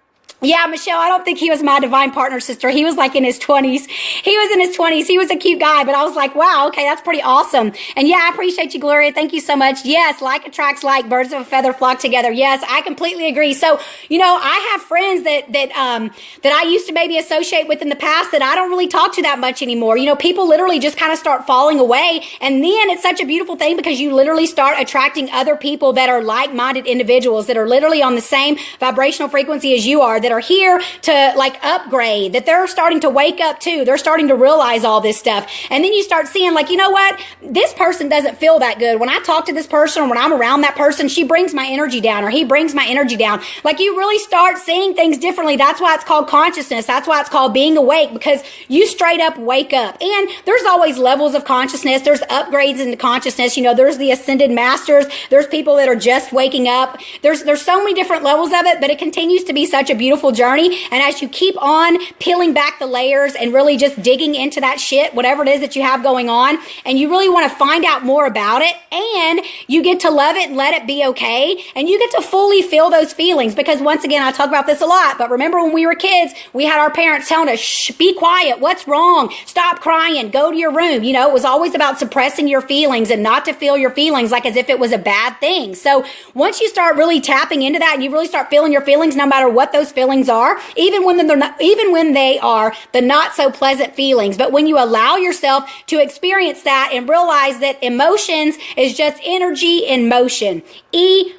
Yeah, Michelle, I don't think he was my divine partner, sister. He was like in his 20s. He was in his 20s. He was a cute guy, but I was like, wow, okay, that's pretty awesome. And yeah, I appreciate you, Gloria. Thank you so much. Yes, like attracts like, birds of a feather flock together. Yes, I completely agree. So, you know, I have friends that I used to maybe associate with in the past that I don't really talk to that much anymore. You know, people literally just kind of start falling away. And then it's such a beautiful thing because you literally start attracting other people that are like-minded individuals that are literally on the same vibrational frequency as you are, that are here to like upgrade, that they're starting to wake up too. They're starting to realize all this stuff. And then you start seeing like, you know what? This person doesn't feel that good. When I talk to this person or when I'm around that person, she brings my energy down or he brings my energy down. Like you really start seeing things differently. That's why it's called consciousness. That's why it's called being awake, because you straight up wake up. And there's always levels of consciousness. There's upgrades into consciousness. You know, there's the ascended masters. There's people that are just waking up. There's so many different levels of it, but it continues to be such a beautiful journey. And as you keep on peeling back the layers and really just digging into that shit, whatever it is that you have going on, and you really want to find out more about it, and you get to love it and let it be okay, and you get to fully feel those feelings. Because once again, I talk about this a lot, but remember when we were kids, we had our parents telling us, shh, be quiet, what's wrong, stop crying, go to your room. You know, it was always about suppressing your feelings and not to feel your feelings like as if it was a bad thing. So once you start really tapping into that and you really start feeling your feelings, no matter what those feelings are, even when they are the not so pleasant feelings, but when you allow yourself to experience that and realize that emotions is just energy in motion,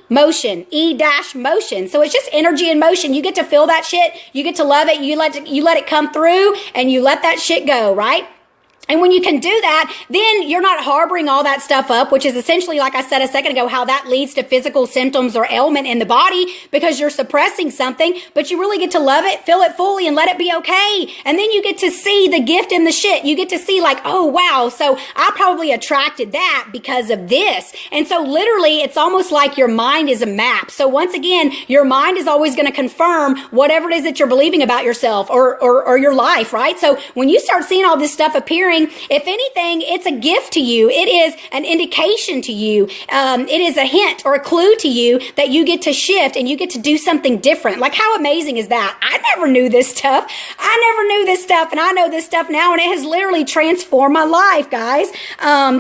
motion. So it's just energy in motion. You get to feel that shit. You get to love it. You let it come through and you let that shit go, right? And when you can do that, then you're not harboring all that stuff up, which is essentially, like I said a second ago, how that leads to physical symptoms or ailment in the body, because you're suppressing something, but you really get to love it, feel it fully, and let it be okay. And then you get to see the gift in the shit. You get to see like, oh, wow, so I probably attracted that because of this. And so literally, it's almost like your mind is a map. So once again, your mind is always going to confirm whatever it is that you're believing about yourself or your life, right? So when you start seeing all this stuff appearing, if anything, it's a gift to you. It is an indication to you. It is a hint or a clue to you that you get to shift and you get to do something different. Like, how amazing is that? I never knew this stuff. And I know this stuff now, and it has literally transformed my life, guys.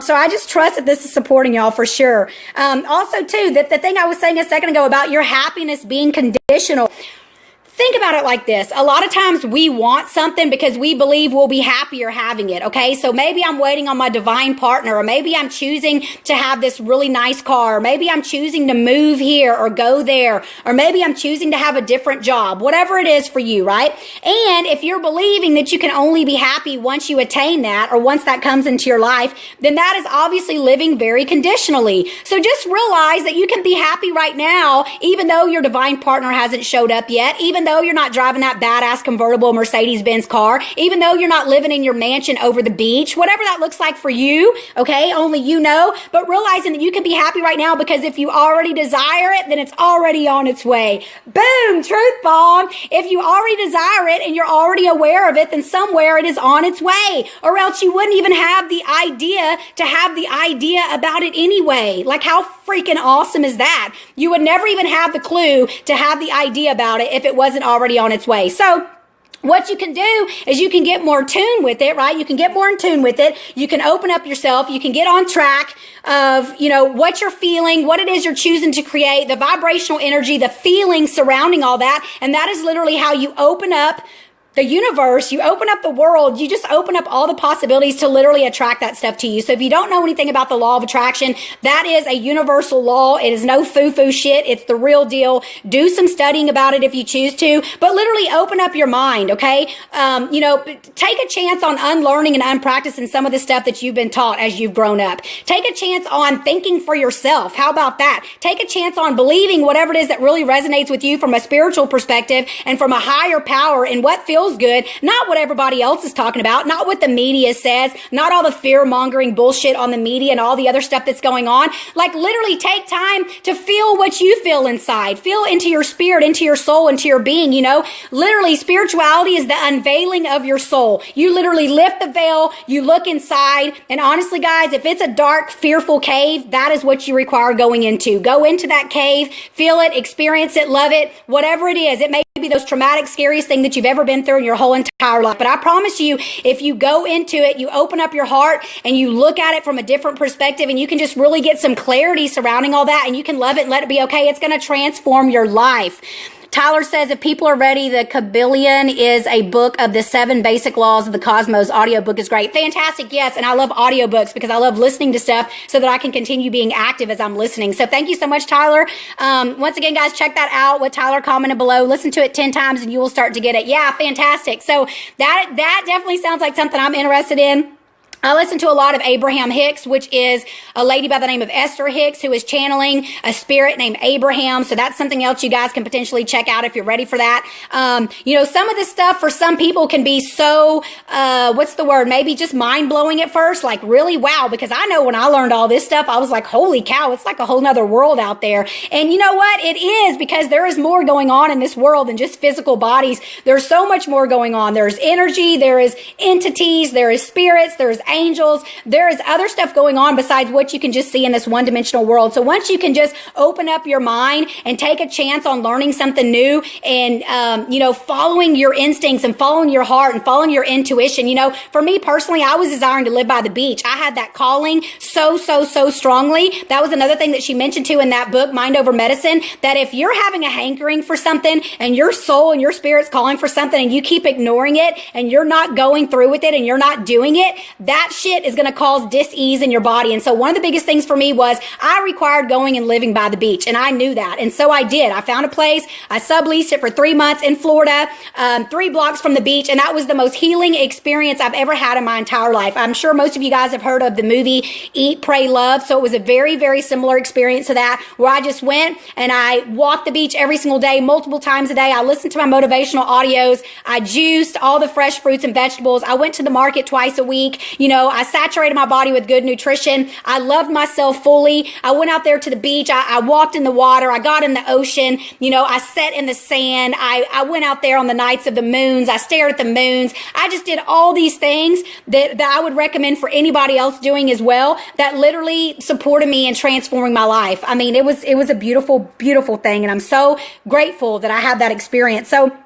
So I just trust that this is supporting y'all for sure. Also, too, that the thing I was saying a second ago about your happiness being conditional. Think about it like this. A lot of times we want something because we believe we'll be happier having it, okay? So maybe I'm waiting on my divine partner, or maybe I'm choosing to have this really nice car, or maybe I'm choosing to move here or go there, or maybe I'm choosing to have a different job, whatever it is for you, right? And if you're believing that you can only be happy once you attain that, or once that comes into your life, then that is obviously living very conditionally. So just realize that you can be happy right now, even though your divine partner hasn't showed up yet, even though you're not driving that badass convertible Mercedes-Benz car, even though you're not living in your mansion over the beach, whatever that looks like for you, okay, only you know, but realizing that you can be happy right now, because if you already desire it, then it's already on its way. Boom, truth bomb. If you already desire it and you're already aware of it, then somewhere it is on its way, or else you wouldn't even have the idea to have the idea about it anyway. Like, how freaking awesome is that? You would never even have the clue to have the idea about it if it wasn't already on its way. So what you can do is you can get more in tune with it, right? You can get more in tune with it. You can open up yourself. You can get on track of, you know, what you're feeling, what it is you're choosing to create, the vibrational energy, the feeling surrounding all that. And that is literally how you open up the universe, you open up the world, you just open up all the possibilities to literally attract that stuff to you. So if you don't know anything about the law of attraction, that is a universal law. It is no foo-foo shit. It's the real deal. Do some studying about it if you choose to, but literally open up your mind, okay? Take a chance on unlearning and unpracticing some of the stuff that you've been taught as you've grown up. Take a chance on thinking for yourself. How about that? Take a chance on believing whatever it is that really resonates with you from a spiritual perspective and from a higher power and what feels good, not what everybody else is talking about, not what the media says, not all the fear-mongering bullshit on the media and all the other stuff that's going on. Like, literally take time to feel what you feel inside. Feel into your spirit, into your soul, into your being, Literally, spirituality is the unveiling of your soul. You literally lift the veil, you look inside, and honestly, guys, if it's a dark, fearful cave, that is what you require going into. Go into that cave, feel it, experience it, love it, whatever it is. It may be the most traumatic, scariest thing that you've ever been through in your whole entire life. But I promise you, if you go into it, you open up your heart and you look at it from a different perspective, and you can just really get some clarity surrounding all that, and you can love it and let it be okay. It's going to transform your life. Tyler says, if people are ready, the Kybalion is a book of the 7 basic laws of the cosmos. Audiobook is great. Fantastic. Yes. And I love audiobooks because I love listening to stuff so that I can continue being active as I'm listening. So thank you so much, Tyler. Once again, guys, check that out. What Tyler commented below. Listen to it 10 times and you will start to get it. Yeah. Fantastic. So that definitely sounds like something I'm interested in. I listen to a lot of Abraham Hicks, which is a lady by the name of Esther Hicks, who is channeling a spirit named Abraham. So that's something else you guys can potentially check out if you're ready for that. Some of this stuff for some people can be so, maybe just mind blowing at first. Like, really? Wow. Because I know when I learned all this stuff, I was like, holy cow, it's like a whole nother world out there. And you know what? It is, because there is more going on in this world than just physical bodies. There's so much more going on. There's energy, there is entities, there is spirits, there's angels. There is other stuff going on besides what you can just see in this one-dimensional world. So once you can just open up your mind and take a chance on learning something new and, following your instincts and following your heart and following your intuition. For me personally, I was desiring to live by the beach. I had that calling so strongly. That was another thing that she mentioned too in that book, Mind Over Medicine, that if you're having a hankering for something and your soul and your spirit's calling for something and you keep ignoring it and you're not going through with it and you're not doing it, that shit is going to cause dis-ease in your body. And so one of the biggest things for me was I required going and living by the beach. And I knew that. And so I did. I found a place. I subleased it for 3 months in Florida, 3 blocks from the beach. And that was the most healing experience I've ever had in my entire life. I'm sure most of you guys have heard of the movie Eat, Pray, Love. So it was a very, very similar experience to that, where I just went and I walked the beach every single day, multiple times a day. I listened to my motivational audios. I juiced all the fresh fruits and vegetables. I went to the market twice a week. I saturated my body with good nutrition. I loved myself fully. I went out there to the beach. I walked in the water. I got in the ocean. I sat in the sand. I went out there on the nights of the moons. I stared at the moons. I just did all these things that I would recommend for anybody else doing as well, that literally supported me in transforming my life. I mean, it was a beautiful, beautiful thing. And I'm so grateful that I had that experience. So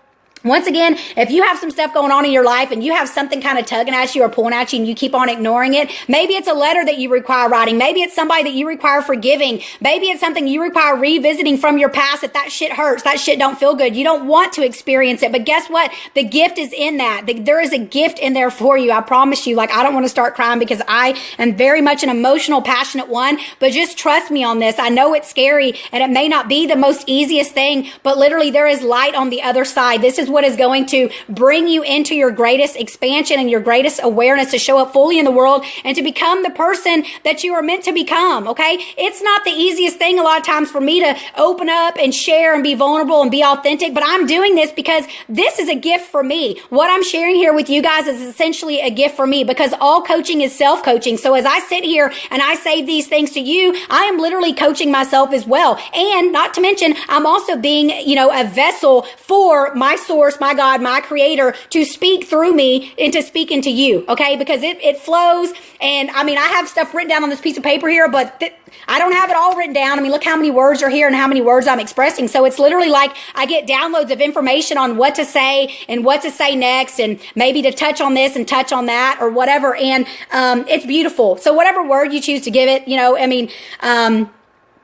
once again, if you have some stuff going on in your life and you have something kind of tugging at you or pulling at you and you keep on ignoring it, maybe it's a letter that you require writing. Maybe it's somebody that you require forgiving. Maybe it's something you require revisiting from your past. If that shit hurts, that shit don't feel good. You don't want to experience it. But guess what? The gift is in that. There is a gift in there for you. I promise you. Like, I don't want to start crying because I am very much an emotional, passionate one. But just trust me on this. I know it's scary and it may not be the most easiest thing, but literally there is light on the other side. This is what is going to bring you into your greatest expansion and your greatest awareness to show up fully in the world and to become the person that you are meant to become. Okay. It's not the easiest thing a lot of times for me to open up and share and be vulnerable and be authentic, but I'm doing this because this is a gift for me. What I'm sharing here with you guys is essentially a gift for me, because all coaching is self-coaching. So as I sit here and I say these things to you, I am literally coaching myself as well. And not to mention, I'm also being, a vessel for my source, my God, my creator, to speak through me and to speak into you. Okay. Because it flows. And I mean, I have stuff written down on this piece of paper here, but I don't have it all written down. I mean, look how many words are here and how many words I'm expressing. So it's literally like I get downloads of information on what to say and what to say next, and maybe to touch on this and touch on that or whatever. And it's beautiful. So whatever word you choose to give it,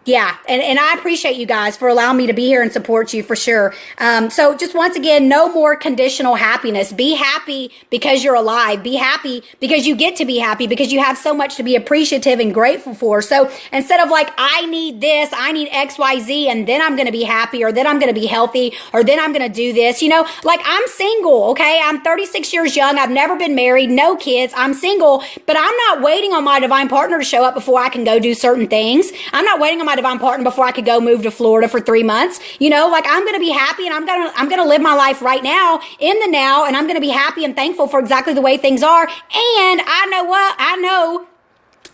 Yeah, and I appreciate you guys for allowing me to be here and support you for sure. So just once again, no more conditional happiness. Be happy because you're alive. Be happy because you get to be happy, because you have so much to be appreciative and grateful for. So instead of like, I need this, I need X, Y, Z, and then I'm going to be happy, or then I'm going to be healthy, or then I'm going to do this, like I'm single, okay? I'm 36 years young. I've never been married, no kids. I'm single, but I'm not waiting on my divine partner to show up before I can go do certain things. I'm not waiting on my divine partner before I could go move to Florida for 3 months. Like I'm going to be happy, and I'm going to live my life right now in the now. And I'm going to be happy and thankful for exactly the way things are. And I know what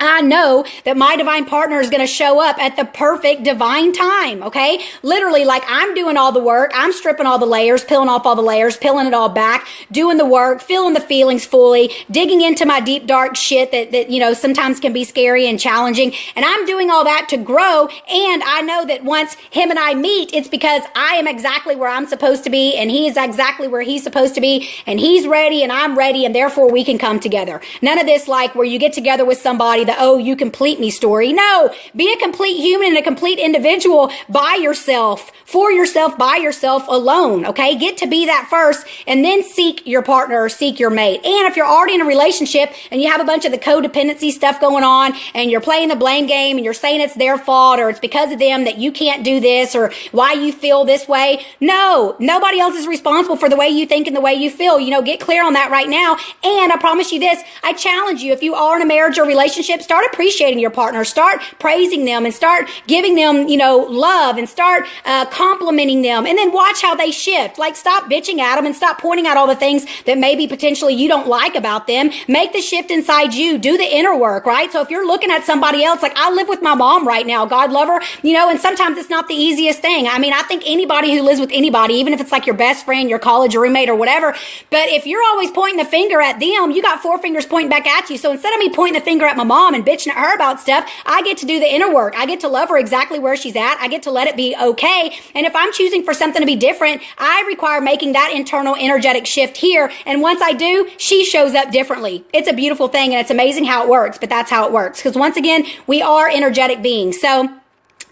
I know that my divine partner is going to show up at the perfect divine time, okay? Literally, like I'm doing all the work. I'm stripping all the layers, peeling off all the layers, peeling it all back, doing the work, feeling the feelings fully, digging into my deep, dark shit that sometimes can be scary and challenging. And I'm doing all that to grow. And I know that once him and I meet, it's because I am exactly where I'm supposed to be, and he is exactly where he's supposed to be, and he's ready and I'm ready, and therefore we can come together. None of this like where you get together with somebody, the oh, you complete me story. No, be a complete human and a complete individual by yourself, for yourself, by yourself alone. Okay. Get to be that first, and then seek your partner or seek your mate. And if you're already in a relationship and you have a bunch of the codependency stuff going on, and you're playing the blame game and you're saying it's their fault, or it's because of them that you can't do this, or why you feel this way. No, nobody else is responsible for the way you think and the way you feel. Get clear on that right now. And I promise you this, I challenge you, if you are in a marriage or relationship, start appreciating your partner, start praising them, and start giving them, love, and start complimenting them, and then watch how they shift. Like, stop bitching at them and stop pointing out all the things that maybe potentially you don't like about them. Make the shift inside you. Do the inner work, right? So if you're looking at somebody else, like I live with my mom right now, God love her, and sometimes it's not the easiest thing. I mean, I think anybody who lives with anybody, even if it's like your best friend, your college roommate or whatever, but if you're always pointing the finger at them, you got 4 fingers pointing back at you. So instead of me pointing the finger at my mom and bitching at her about stuff, I get to do the inner work. I get to love her exactly where she's at. I get to let it be okay. And if I'm choosing for something to be different, I require making that internal energetic shift here. And once I do, she shows up differently. It's a beautiful thing, and it's amazing how it works, but that's how it works. Because once again, we are energetic beings. So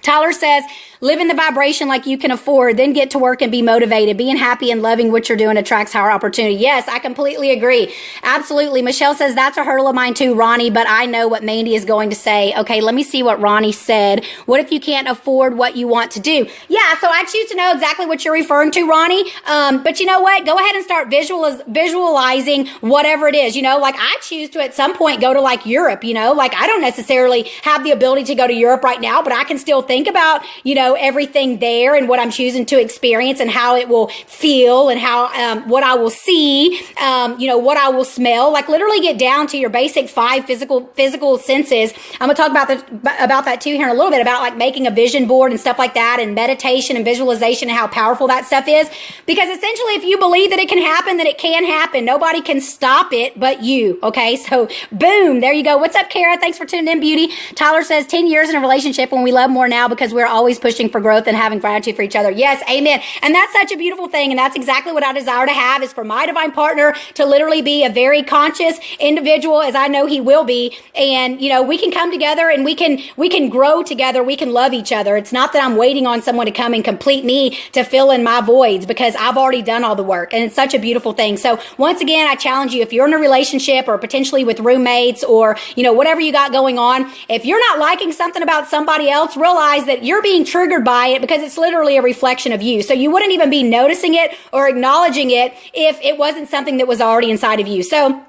Tyler says, live in the vibration like you can afford, then get to work and be motivated. Being happy and loving what you're doing attracts higher opportunity. Yes, I completely agree. Absolutely. Michelle says, that's a hurdle of mine too, Ronnie, but I know what Mandy is going to say. Okay, let me see what Ronnie said. What if you can't afford what you want to do? Yeah, so I choose to know exactly what you're referring to, Ronnie. But you know what? Go ahead and start visualizing whatever it is. Like I choose to at some point go to like Europe, like I don't necessarily have the ability to go to Europe right now, but I can still think about, everything there and what I'm choosing to experience and how it will feel and how, what I will see, what I will smell, like literally get down to your basic 5 physical senses. I'm going to talk about that too here in a little bit, about like making a vision board and stuff like that, and meditation and visualization and how powerful that stuff is. Because essentially, if you believe that it can happen, then it can happen. Nobody can stop it but you. Okay. So boom, there you go. What's up, Kara? Thanks for tuning in, beauty. Tyler says 10 years in a relationship when we love more now because we're always pushing for growth and having gratitude for each other. Yes, amen. And that's such a beautiful thing. And that's exactly what I desire to have, is for my divine partner to literally be a very conscious individual, as I know he will be. And, we can come together and we can grow together. We can love each other. It's not that I'm waiting on someone to come and complete me to fill in my voids, because I've already done all the work. And it's such a beautiful thing. So once again, I challenge you, if you're in a relationship or potentially with roommates or, whatever you got going on, if you're not liking something about somebody else, realize that you're being triggered by it because it's literally a reflection of you. So you wouldn't even be noticing it or acknowledging it if it wasn't something that was already inside of you. So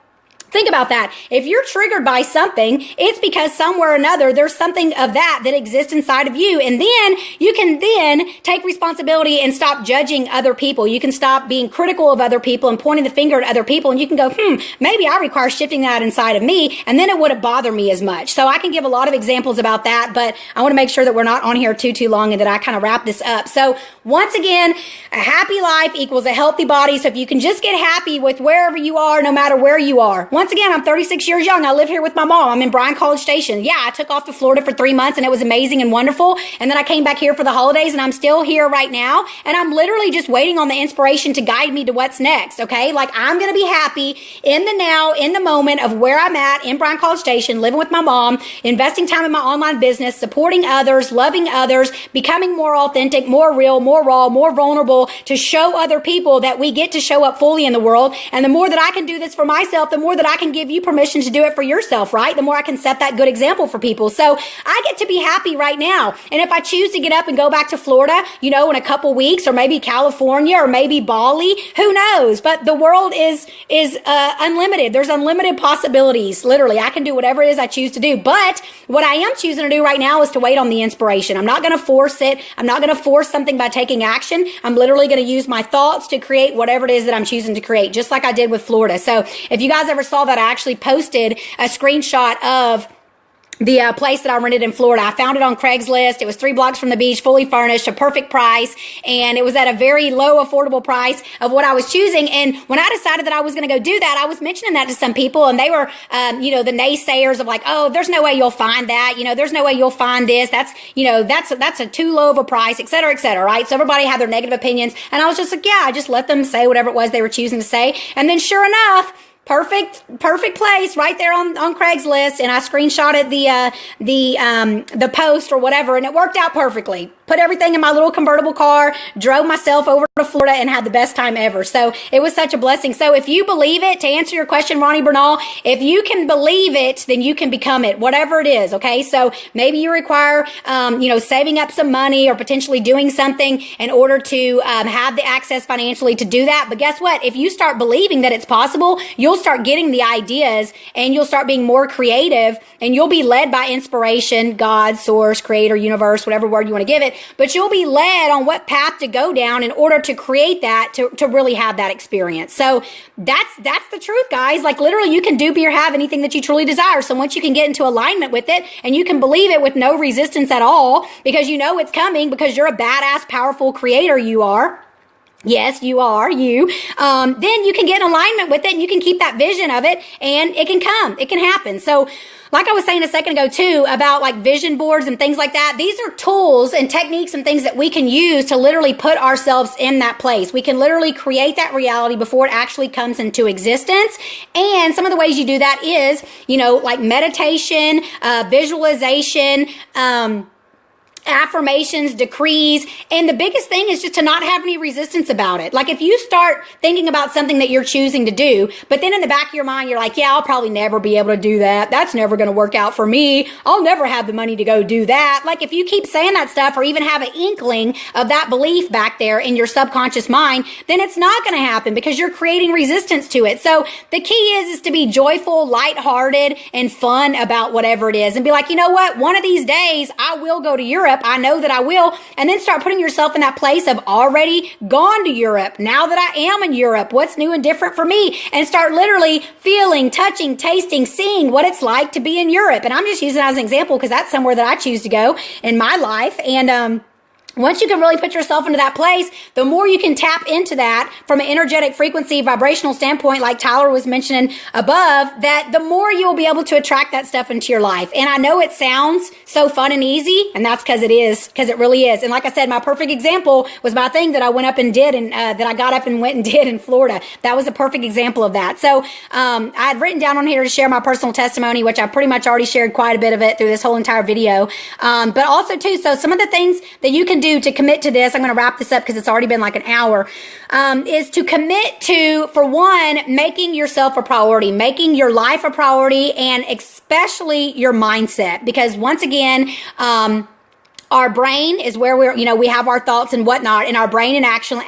think about that. If you're triggered by something, it's because somewhere or another, there's something of that exists inside of you. And then you can then take responsibility and stop judging other people. You can stop being critical of other people and pointing the finger at other people. And you can go, maybe I require shifting that inside of me. And then it wouldn't bother me as much. So I can give a lot of examples about that, but I want to make sure that we're not on here too long and that I kind of wrap this up. So once again, a happy life equals a healthy body. So if you can just get happy with wherever you are, no matter where you are. once again, I'm 36 years young. I live here with my mom. I'm in Bryan College Station. Yeah, I took off to Florida for 3 months and it was amazing and wonderful. And then I came back here for the holidays and I'm still here right now. And I'm literally just waiting on the inspiration to guide me to what's next. Okay. Like I'm going to be happy in the now, in the moment of where I'm at in Bryan College Station, living with my mom, investing time in my online business, supporting others, loving others, becoming more authentic, more real, more raw, more vulnerable to show other people that we get to show up fully in the world. And the more that I can do this for myself, the more that I can give you permission to do it for yourself, right? The more I can set that good example for people. So I get to be happy right now. And if I choose to get up and go back to Florida, in a couple weeks, or maybe California, or maybe Bali, who knows? But the world is unlimited. There's unlimited possibilities. Literally, I can do whatever it is I choose to do. But what I am choosing to do right now is to wait on the inspiration. I'm not going to force it. I'm not going to force something by taking action. I'm literally going to use my thoughts to create whatever it is that I'm choosing to create, just like I did with Florida. So if you guys ever saw that, I actually posted a screenshot of the place that I rented in Florida. I found it on Craigslist. It was 3 blocks from the beach, fully furnished, a perfect price. And it was at a very low, affordable price of what I was choosing. And when I decided that I was going to go do that, I was mentioning that to some people and they were, the naysayers of like, oh, there's no way you'll find that. There's no way you'll find this. That's a too low of a price, et cetera, right? So everybody had their negative opinions. And I was just like, yeah, I just let them say whatever it was they were choosing to say. And then sure enough, perfect place right there on Craigslist. And I screenshotted the post or whatever, and it worked out perfectly. Put everything in my little convertible car, drove myself over to Florida and had the best time ever. So it was such a blessing. So if you believe it, to answer your question, Ronnie Bernal, if you can believe it, then you can become it, whatever it is. Okay. So maybe you require, saving up some money or potentially doing something in order to have the access financially to do that. But guess what? If you start believing that it's possible, you'll start getting the ideas and you'll start being more creative and you'll be led by inspiration, God, source, creator, universe, whatever word you want to give it. But you'll be led on what path to go down in order to create that, to really have that experience. So that's the truth, guys. Like literally you can do, be, or have anything that you truly desire. So once you can get into alignment with it and you can believe it with no resistance at all, because you know it's coming, because you're a badass, powerful creator, you are. Yes, you are, then you can get in alignment with it and you can keep that vision of it and it can come, it can happen. So like I was saying a second ago too, about like vision boards and things like that, these are tools and techniques and things that we can use to literally put ourselves in that place. We can literally create that reality before it actually comes into existence. And some of the ways you do that is, like meditation, visualization, affirmations, decrees. And the biggest thing is just to not have any resistance about it. Like if you start thinking about something that you're choosing to do, but then in the back of your mind, you're like, yeah, I'll probably never be able to do that. That's never going to work out for me. I'll never have the money to go do that. Like if you keep saying that stuff or even have an inkling of that belief back there in your subconscious mind, then it's not going to happen because you're creating resistance to it. So the key is to be joyful, lighthearted, and fun about whatever it is and be like, you know what? One of these days I will go to Europe. I know that I will. And then start putting yourself in that place of already gone to Europe. Now that I am in Europe, what's new and different for me? And start literally feeling, touching, tasting, seeing what it's like to be in Europe. And I'm just using that as an example because that's somewhere that I choose to go in my life. And, once you can really put yourself into that place, the more you can tap into that from an energetic frequency, vibrational standpoint, like Tyler was mentioning above, that the more you'll be able to attract that stuff into your life. And I know it sounds so fun and easy, and that's because it is, because it really is. And like I said, my perfect example was my thing that I went up and did, and that I got up and went and did in Florida. That was a perfect example of that. So I had written down on here to share my personal testimony, which I pretty much already shared quite a bit of it through this whole entire video. But also too, so some of the things that you can do to commit to this, I'm going to wrap this up because it's already been like an hour, is to commit to, for one, making yourself a priority, making your life a priority, and especially your mindset. Because once again, our brain is where we have our thoughts and whatnot, and our brain in action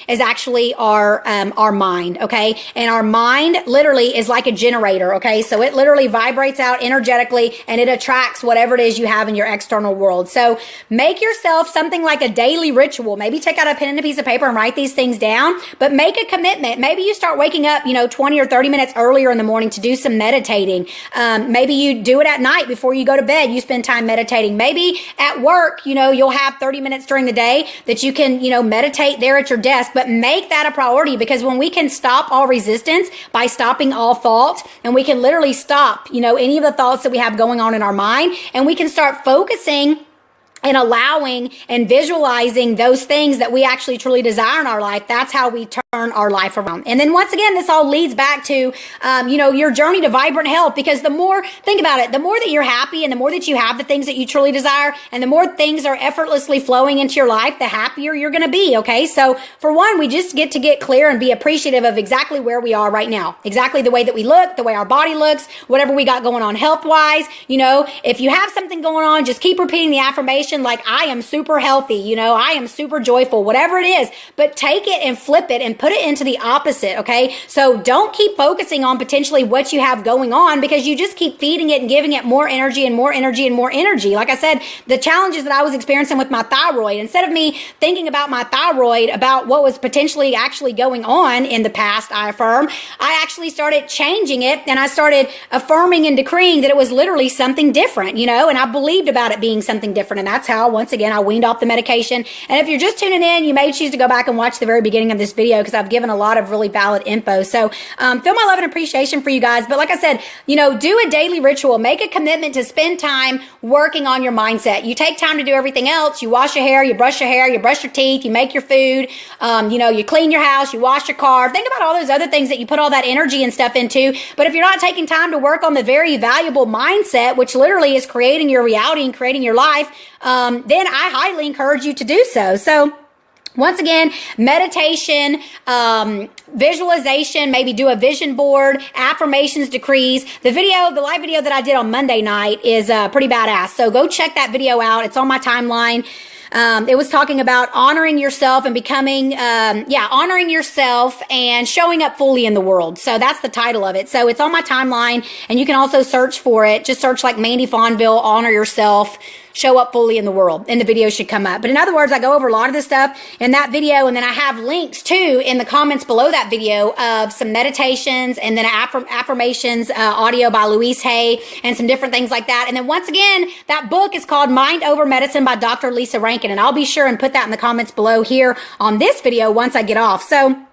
is actually our mind, okay? And our mind literally is like a generator, okay? So it literally vibrates out energetically and it attracts whatever it is you have in your external world. So make yourself something like a daily ritual. Maybe take out a pen and a piece of paper and write these things down, but make a commitment. Maybe you start waking up, 20 or 30 minutes earlier in the morning to do some meditating. Maybe you do it at night before you go to bed. You spend time meditating. Maybe at work, you'll have 30 minutes during the day that you can, meditate there at your desk, but make that a priority, because when we can stop all resistance by stopping all thought, and we can literally stop, any of the thoughts that we have going on in our mind, and we can start focusing and allowing and visualizing those things that we actually truly desire in our life. That's how we turn our life around. And then once again, this all leads back to, your journey to vibrant health, because think about it, the more that you're happy and the more that you have the things that you truly desire and the more things are effortlessly flowing into your life, the happier you're going to be. Okay. So for one, we just get to get clear and be appreciative of exactly where we are right now, exactly the way that we look, the way our body looks, whatever we got going on health wise. If you have something going on, just keep repeating the affirmation like, I am super healthy, I am super joyful, whatever it is, but take it and flip it and put it into the opposite. Okay. So don't keep focusing on potentially what you have going on, because you just keep feeding it and giving it more energy and more energy and more energy. Like I said, the challenges that I was experiencing with my thyroid, instead of me thinking about my thyroid, about what was potentially actually going on in the past, I actually started changing it, and I started affirming and decreeing that it was literally something different, and I believed about it being something different. And that's how, once again, I weaned off the medication. And if you're just tuning in, you may choose to go back and watch the very beginning of this video, because I've given a lot of really valid info. So feel my love and appreciation for you guys. But like I said, do a daily ritual. Make a commitment to spend time working on your mindset. You take time to do everything else. You wash your hair, you brush your teeth, you make your food, you clean your house, you wash your car. Think about all those other things that you put all that energy and stuff into. But if you're not taking time to work on the very valuable mindset, which literally is creating your reality and creating your life, then I highly encourage you to do so. So once again, meditation, visualization, maybe do a vision board, affirmations, decrees. The live video that I did on Monday night is pretty badass. So go check that video out. It's on my timeline. It was talking about honoring yourself and becoming, honoring yourself and showing up fully in the world. So that's the title of it. So it's on my timeline, and you can also search for it. Just search like Mandy Fonville, honor yourself, show up fully in the world, and the video should come up. But in other words, I go over a lot of this stuff in that video, and then I have links too in the comments below that video of some meditations and then affirmations, audio by Louise Hay, and some different things like that. And then once again, that book is called Mind Over Medicine by Dr. Lisa Rankin, and I'll be sure and put that in the comments below here on this video once I get off. So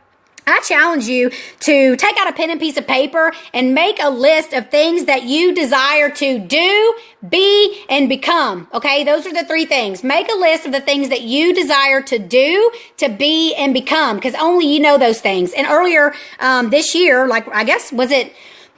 I challenge you to take out a pen and piece of paper and make a list of things that you desire to do, be, and become. Okay, those are the three things. Make a list of the things that you desire to do, to be, and become, because only you know those things. And earlier this year,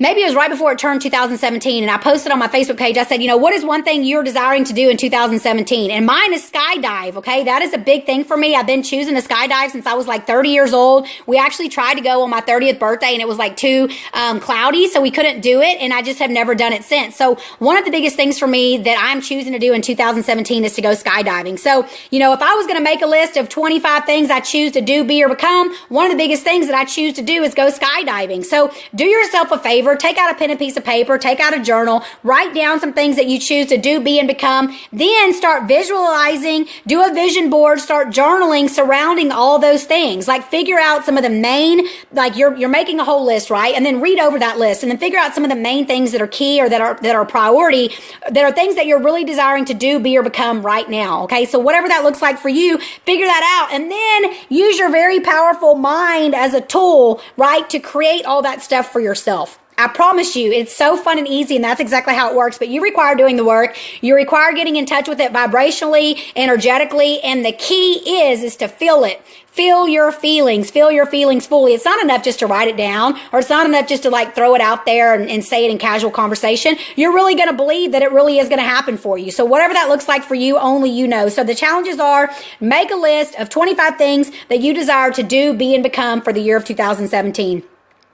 maybe it was right before it turned 2017, and I posted on my Facebook page, I said, what is one thing you're desiring to do in 2017? And mine is skydive, okay? That is a big thing for me. I've been choosing to skydive since I was like 30 years old. We actually tried to go on my 30th birthday, and it was like too cloudy, so we couldn't do it, and I just have never done it since. So one of the biggest things for me that I'm choosing to do in 2017 is to go skydiving. So, if I was going to make a list of 25 things I choose to do, be, or become, one of the biggest things that I choose to do is go skydiving. So do yourself a favor. Take out a pen and piece of paper, take out a journal, write down some things that you choose to do, be, and become. Then start visualizing, do a vision board, start journaling surrounding all those things. Like figure out some of the main, like you're making a whole list, right? And then read over that list and then figure out some of the main things that are key or that are priority, that are things that you're really desiring to do, be, or become right now. Okay. So whatever that looks like for you, figure that out and then use your very powerful mind as a tool, right? To create all that stuff for yourself. I promise you, it's so fun and easy, and that's exactly how it works. But you require doing the work. You require getting in touch with it vibrationally, energetically, and the key is to feel it. Feel your feelings fully. It's not enough just to write it down, or it's not enough just to like throw it out there and say it in casual conversation. You're really going to believe that it really is going to happen for you. So whatever that looks like for you, only you know. So the challenges are: make a list of 25 things that you desire to do, be, and become for the year of 2017.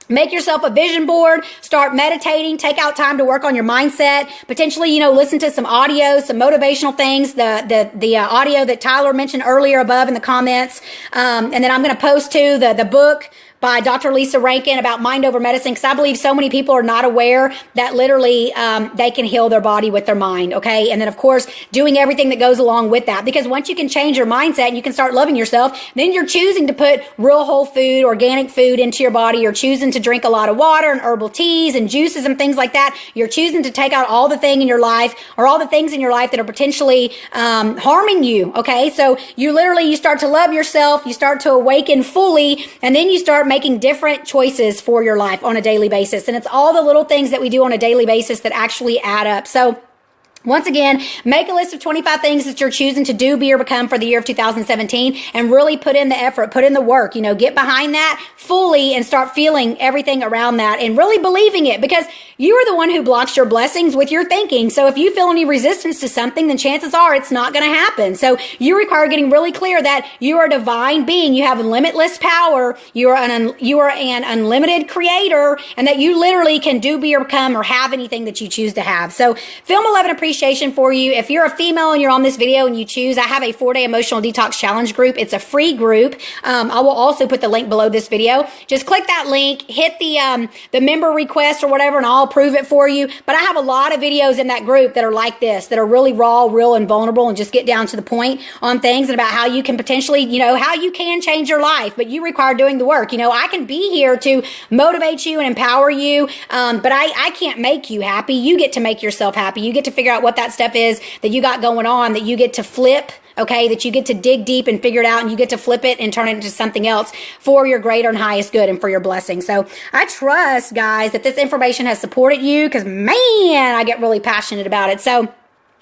Make yourself a vision board, start meditating, take out time to work on your mindset, potentially, listen to some audio, some motivational things, the audio that Tyler mentioned earlier above in the comments. And then I'm going to post too the book by Dr. Lisa Rankin about mind over medicine, because I believe so many people are not aware that literally they can heal their body with their mind, okay? And then, of course, doing everything that goes along with that, because once you can change your mindset and you can start loving yourself, then you're choosing to put real whole food, organic food into your body. You're choosing to drink a lot of water and herbal teas and juices and things like that. You're choosing to take out all the things in your life that are potentially harming you, okay? So you start to love yourself, you start to awaken fully, and then you start making different choices for your life on a daily basis. And it's all the little things that we do on a daily basis that actually add up. So once again, make a list of 25 things that you're choosing to do, be, or become for the year of 2017, and really put in the effort, put in the work, get behind that fully and start feeling everything around that and really believing it, because you are the one who blocks your blessings with your thinking. So if you feel any resistance to something, then chances are it's not going to happen. So you require getting really clear that you are a divine being. You have limitless power. You are an unlimited creator, and that you literally can do, be, or become, or have anything that you choose to have. So film 11 appreciation for you. If you're a female and you're on this video and you choose, I have a 4-day emotional detox challenge group. It's a free group. I will also put the link below this video. Just click that link, hit the member request or whatever, and I'll approve it for you. But I have a lot of videos in that group that are like this, that are really raw, real, and vulnerable, and just get down to the point on things and about how you can potentially, how you can change your life, but you require doing the work. I can be here to motivate you and empower you, but I can't make you happy. You get to make yourself happy. You get to figure out what that stuff is that you got going on, that you get to flip, okay, that you get to dig deep and figure it out, and you get to flip it and turn it into something else for your greater and highest good and for your blessing. So I trust, guys, that this information has supported you, because, man, I get really passionate about it. So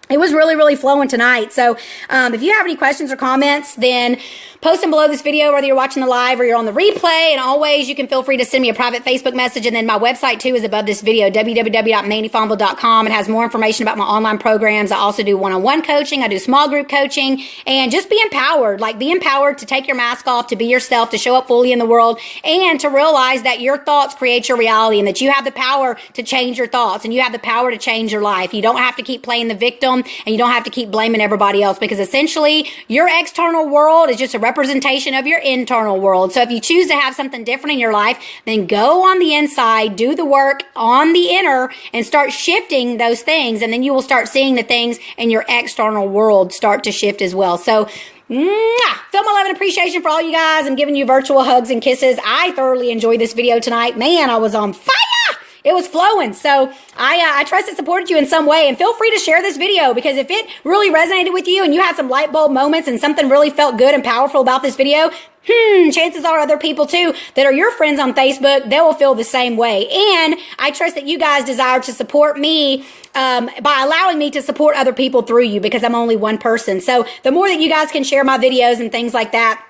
it was really, really flowing tonight. So if you have any questions or comments, then post them below this video, whether you're watching the live or you're on the replay. And always, you can feel free to send me a private Facebook message. And then my website, too, is above this video, www.mandyfonville.com. It has more information about my online programs. I also do one-on-one coaching. I do small group coaching. And just be empowered. Be empowered to take your mask off, to be yourself, to show up fully in the world, and to realize that your thoughts create your reality, and that you have the power to change your thoughts, and you have the power to change your life. You don't have to keep playing the victim, and you don't have to keep blaming everybody else, because essentially your external world is just a representation of your internal world. So if you choose to have something different in your life, then go on the inside, do the work on the inner, and start shifting those things. And then you will start seeing the things in your external world start to shift as well. So film 11 appreciation for all you guys. I'm giving you virtual hugs and kisses. I thoroughly enjoyed this video tonight. Man, I was on fire. It was flowing. So I trust it supported you in some way, and feel free to share this video, because if it really resonated with you and you had some light bulb moments and something really felt good and powerful about this video, chances are other people too that are your friends on Facebook, they will feel the same way. And I trust that you guys desire to support me by allowing me to support other people through you, because I'm only one person. So the more that you guys can share my videos and things like that,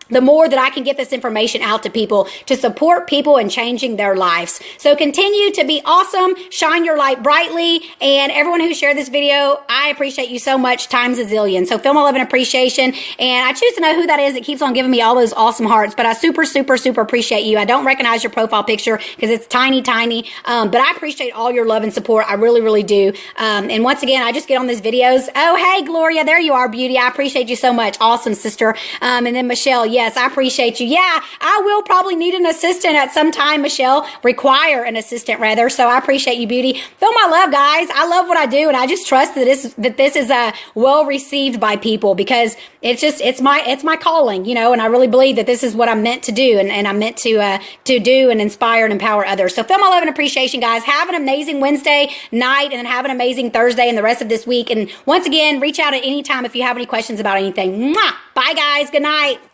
the more that I can get this information out to people, to support people in changing their lives. So continue to be awesome, shine your light brightly, and everyone who shared this video, I appreciate you so much, times a zillion. So film 11 appreciation, and I choose to know who that is that keeps on giving me all those awesome hearts, but I super, super, super appreciate you. I don't recognize your profile picture because it's tiny, but I appreciate all your love and support. I really, really do. And once again, I just get on these videos. Oh, hey, Gloria, there you are, beauty. I appreciate you so much. Awesome, sister. And then Michelle, yes, I appreciate you. Yeah, I will probably need an assistant at some time, Michelle. Require an assistant, rather. So I appreciate you, beauty. Feel my love, guys. I love what I do, and I just trust that this is well received by people, because it's my calling, and I really believe that this is what I'm meant to do, and I'm meant to do and inspire and empower others. So feel my love and appreciation, guys. Have an amazing Wednesday night, and then have an amazing Thursday and the rest of this week. And once again, reach out at any time if you have any questions about anything. Mwah! Bye, guys. Good night.